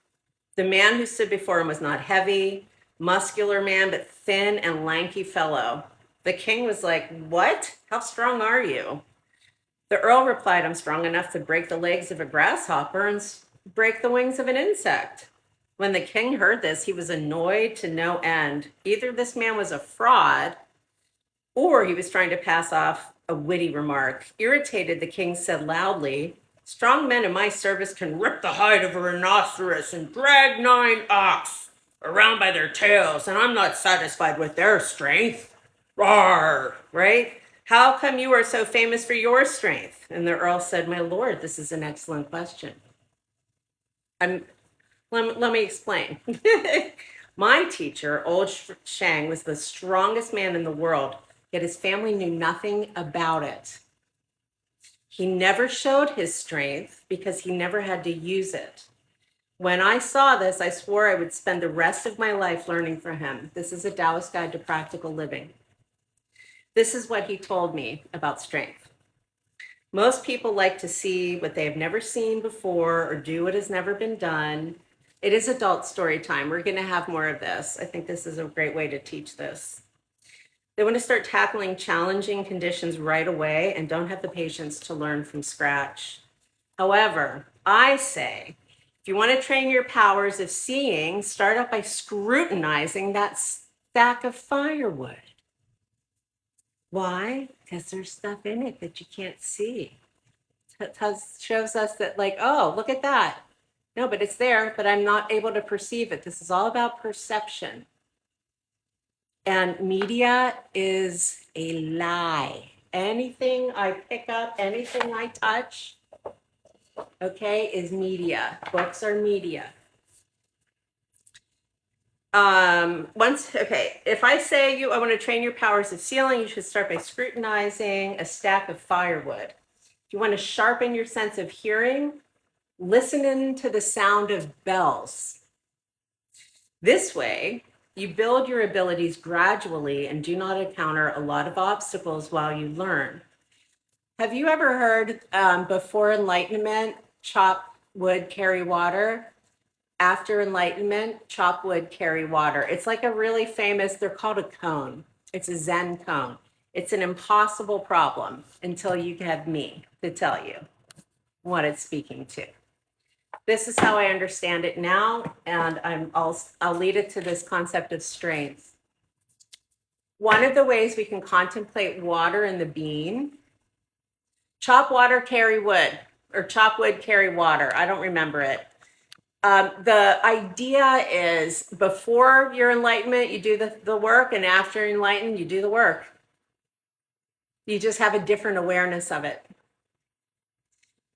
The man who stood before him was not heavy, muscular man, but thin and lanky fellow. The king was like, "What? How strong are you?" The Earl replied, "I'm strong enough to break the legs of a grasshopper and break the wings of an insect." When the king heard this, he was annoyed to no end. Either this man was a fraud or he was trying to pass off a witty remark. Irritated, the king said loudly, "Strong men in my service can rip the hide of a rhinoceros and drag 9 ox around by their tails, and I'm not satisfied with their strength. Roar!" Right? "How come you are so famous for your strength?" And the Earl said, "My lord, this is an excellent question. Let me explain. My teacher, old Shang, was the strongest man in the world, yet his family knew nothing about it. He never showed his strength because he never had to use it. When I saw this, I swore I would spend the rest of my life learning from him. This is a Taoist guide to practical living. This is what he told me about strength. Most people like to see what they have never seen before or do what has never been done. It is adult story time. We're going to have more of this. I think this is a great way to teach this. They want to start tackling challenging conditions right away and don't have the patience to learn from scratch. However, I say, if you want to train your powers of seeing, start out by scrutinizing that stack of firewood. Why? Because there's stuff in it that you can't see. It shows us that, like, oh, look at that. No, but it's there, but I'm not able to perceive it. This is all about perception. And media is a lie. Anything I pick up, anything I touch, okay, is media. Books are media. If I say I want to train your powers of seeing, you should start by scrutinizing a stack of firewood. If you want to sharpen your sense of hearing, listen to the sound of bells. This way, you build your abilities gradually and do not encounter a lot of obstacles while you learn. Have you ever heard before enlightenment, chop wood, carry water? After enlightenment, chop wood, carry water. It's like a really famous, they're called a cone. It's a Zen cone. It's an impossible problem until you have me to tell you what it's speaking to. This is how I understand it now, and I'll lead it to this concept of strength. One of the ways we can contemplate water in the bean, chop water, carry wood, or chop wood, carry water. I don't remember it. The idea is before your enlightenment, you do the work, and after enlightenment, you do the work. You just have a different awareness of it.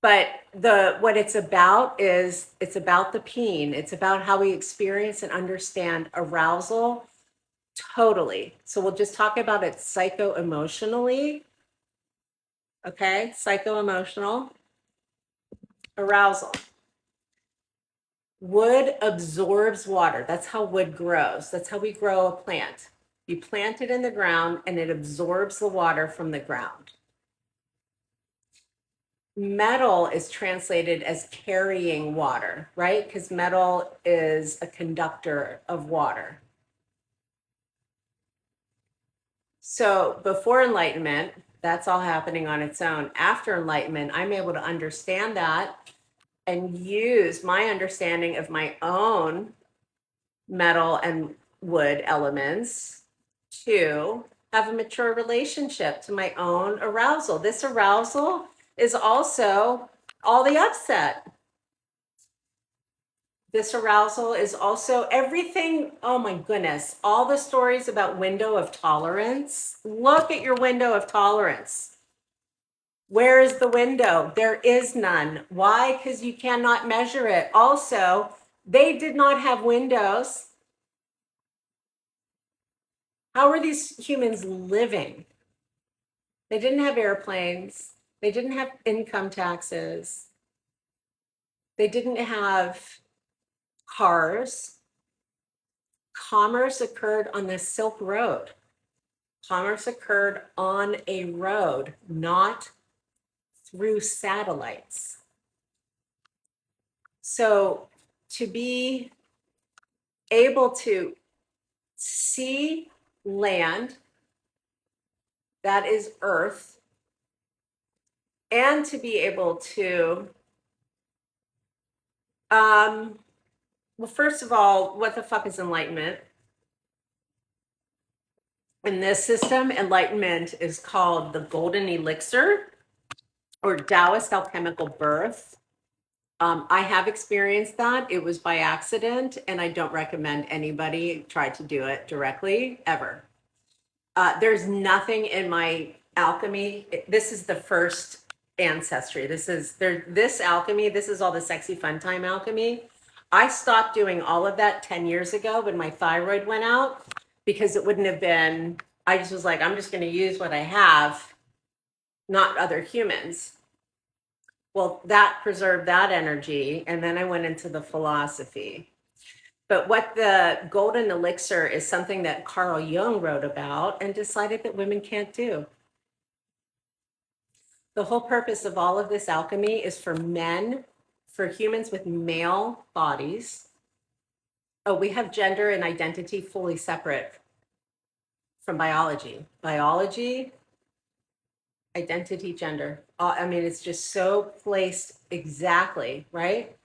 But what it's about is it's about the peen. It's about how we experience and understand arousal totally. So we'll just talk about it psycho-emotionally. Okay, psycho-emotional arousal. Wood absorbs water. That's how wood grows. That's how we grow a plant. You plant it in the ground and it absorbs the water from the ground. Metal is translated as carrying water, right? Because metal is a conductor of water. So before enlightenment, that's all happening on its own. After enlightenment, I'm able to understand that and use my understanding of my own metal and wood elements to have a mature relationship to my own arousal. This arousal is also all the upset. This arousal is also everything. Oh my goodness. All the stories about window of tolerance. Look at your window of tolerance. Where is the window? There is none. Why? Because you cannot measure it. Also, they did not have windows. How were these humans living? They didn't have airplanes. They didn't have income taxes. They didn't have cars. Commerce occurred on the Silk Road. Commerce occurred on a road, not through satellites. So to be able to see land, that is Earth, and to be able to, well, first of all, what the fuck is enlightenment? In this system, enlightenment is called the golden elixir or Taoist alchemical birth. I have experienced that. It was by accident, and I don't recommend anybody try to do it directly ever. There's nothing in my alchemy. This is the first ancestry. This alchemy. This is all the sexy fun time alchemy. I stopped doing all of that 10 years ago when my thyroid went out because it wouldn't have been. I just was like, I'm just going to use what I have, not other humans. Well, that preserved that energy. And then I went into the philosophy. But what the golden elixir is something that Carl Jung wrote about and decided that women can't do. The whole purpose of all of this alchemy is for men, for humans with male bodies. Oh, we have gender and identity fully separate from biology. Biology, identity, gender. I mean, it's just so placed exactly, right?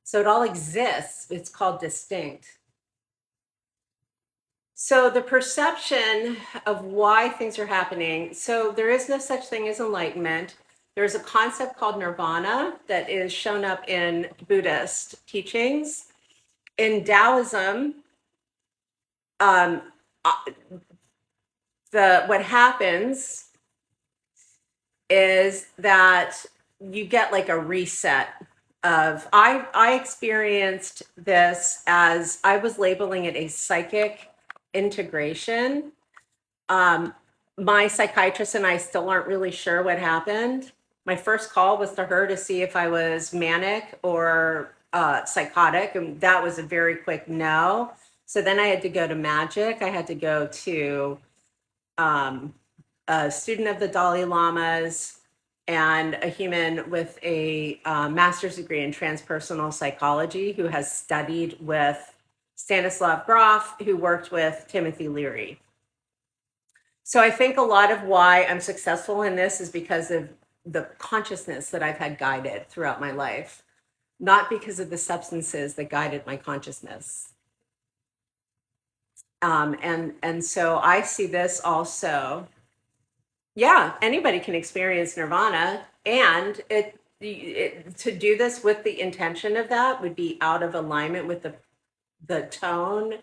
So it all exists. It's called distinct. So the perception of why things are happening. So there is no such thing as enlightenment. There's a concept called nirvana that is shown up in Buddhist teachings. In Taoism, what happens is that you get like a reset of I experienced this as I was labeling it a psychic integration. My psychiatrist and I still aren't really sure what happened. My first call was to her to see if I was manic or psychotic, and that was a very quick no. So then I had to go to magic. I had to go to a student of the Dalai Lama's and a human with a master's degree in transpersonal psychology who has studied with Stanislav Grof, who worked with Timothy Leary. So I think a lot of why I'm successful in this is because of the consciousness that I've had guided throughout my life, not because of the substances that guided my consciousness. And so I see this also. Yeah, anybody can experience nirvana, and to do this with the intention of that would be out of alignment with the tone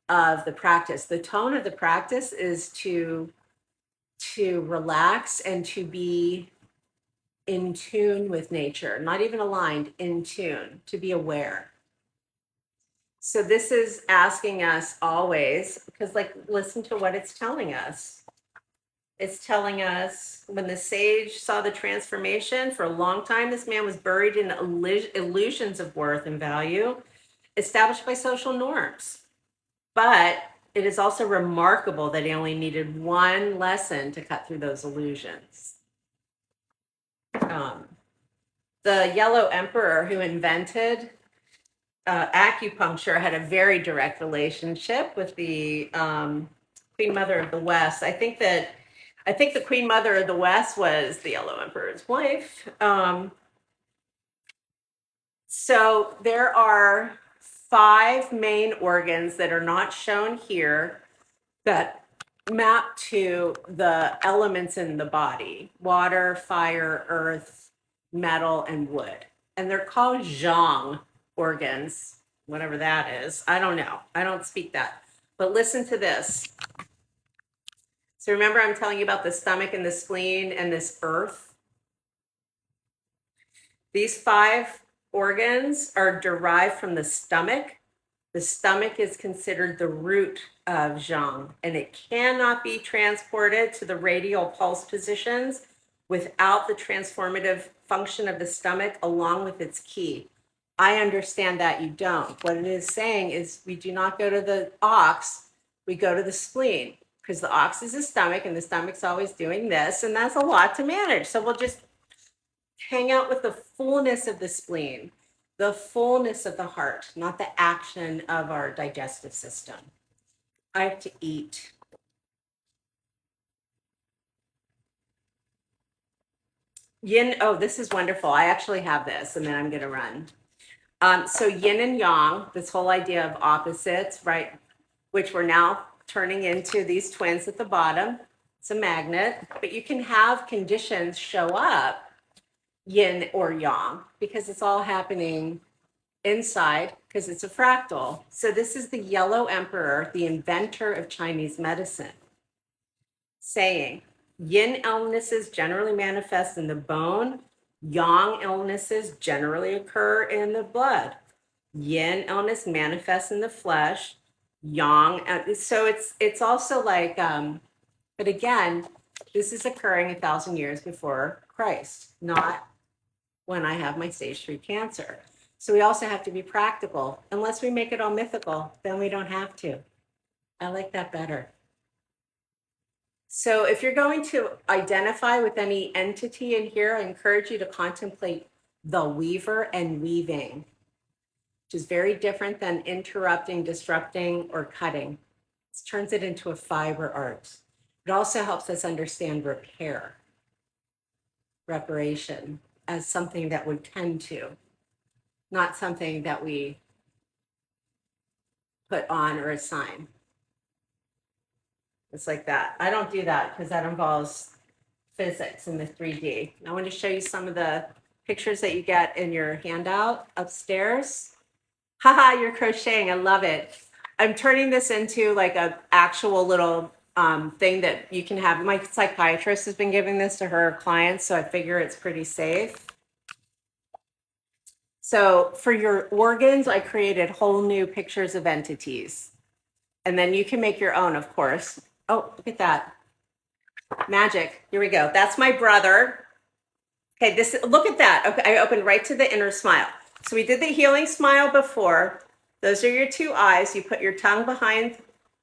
of the practice. The tone of the practice is to relax and to be in tune with nature, not even aligned, in tune, to be aware. So this is asking us always, because like, listen to what it's telling us. It's telling us when the sage saw the transformation, for a long time, this man was buried in illusions of worth and value established by social norms. But it is also remarkable that he only needed one lesson to cut through those illusions. The Yellow Emperor, who invented acupuncture, had a very direct relationship with the Queen Mother of the West. I think the Queen Mother of the West was the Yellow Emperor's wife. So there are 5 main organs that are not shown here that map to the elements in the body: water, fire, earth, metal, and wood. And they're called zhang organs, whatever that is. I don't know. I don't speak that. But listen to this. So remember, I'm telling you about the stomach and the spleen and this earth. These 5 organs are derived from the stomach. The stomach is considered the root of zhang, and it cannot be transported to the radial pulse positions without the transformative function of the stomach along with its ki. I understand that you don't. What it is saying is we do not go to the ox, we go to the spleen, because the ox is the stomach and the stomach's always doing this, and that's a lot to manage. So we'll just hang out with the fullness of the spleen, the fullness of the heart, not the action of our digestive system. I have to eat. Yin, oh, this is wonderful. I actually have this, and then I'm going to run. So yin and yang, this whole idea of opposites, right, which we're now turning into these twins at the bottom. It's a magnet, but you can have conditions show up yin or yang because it's all happening inside because it's a fractal. So this is the yellow emperor, the inventor of Chinese medicine, saying yin illnesses generally manifest in the bone, yang illnesses generally occur in the blood. Yin illness manifests in the flesh, yang. So it's also like, but again, this is occurring 1,000 years before Christ, not when I have my stage 3 cancer. So we also have to be practical. Unless we make it all mythical, then we don't have to. I like that better. So if you're going to identify with any entity in here, I encourage you to contemplate the weaver and weaving, which is very different than interrupting, disrupting, or cutting. It turns it into a fiber art. It also helps us understand repair, reparation, as something that would tend to, not something that we put on or assign. It's like that. I don't do that because that involves physics in the 3D. I want to show you some of the pictures that you get in your handout upstairs. Haha, you're crocheting. I love it. I'm turning this into like an actual little thing that you can have. My psychiatrist has been giving this to her clients, so I figure it's pretty safe. So for your organs, I created whole new pictures of entities. And then you can make your own, of course. Oh, look at that. Magic. Here we go. That's my brother. Okay, look at that. Okay, I opened right to the inner smile. So we did the healing smile before. Those are your 2 eyes. You put your tongue behind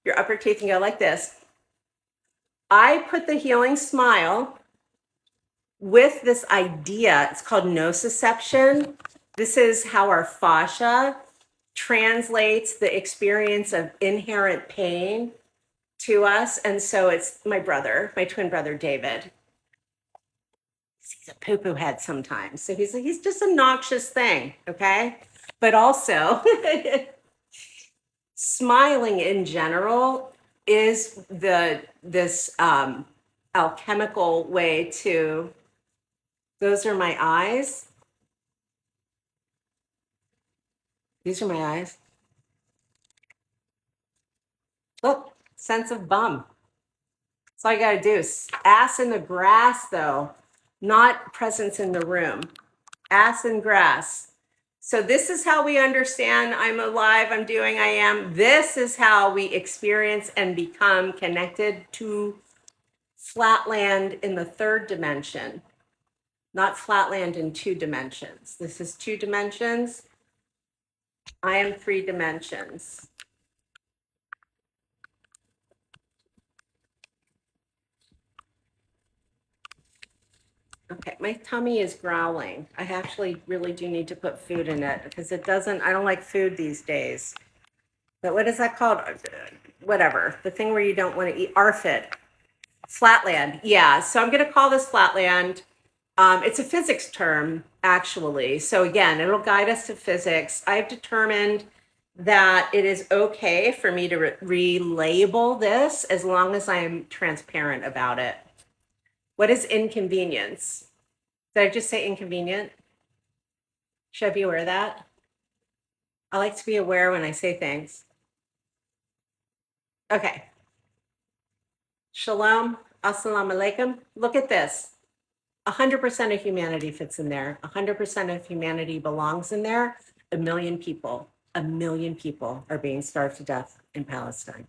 your upper teeth and go like this. I put the healing smile with this idea. It's called nociception. This is how our fascia translates the experience of inherent pain to us. And so it's my brother, my twin brother, David. He's a poo-poo head sometimes. So he's just a noxious thing, okay? But also, smiling in general is this alchemical way to, those are my eyes. These are my eyes. Look, sense of bum. That's all you gotta do. Ass in the grass though, not presence in the room. Ass in grass. So this is how we understand I'm alive, I'm doing, I am. This is how we experience and become connected to flatland in the 3rd dimension, not flatland in 2 dimensions. This is 2 dimensions. I am 3 dimensions. Okay, my tummy is growling. I actually really do need to put food in it because I don't like food these days. But what is that called? Whatever, the thing where you don't want to eat, ARFID. Flatland, yeah. So I'm going to call this flatland. It's a physics term, actually. So again, it'll guide us to physics. I've determined that it is okay for me to relabel this as long as I'm transparent about it. What is inconvenience? Did I just say inconvenient? Should I be aware of that? I like to be aware when I say things. Okay. Shalom, assalamu alaikum. Look at this. 100% of humanity fits in there. 100% of humanity belongs in there. 1 million people are being starved to death in Palestine.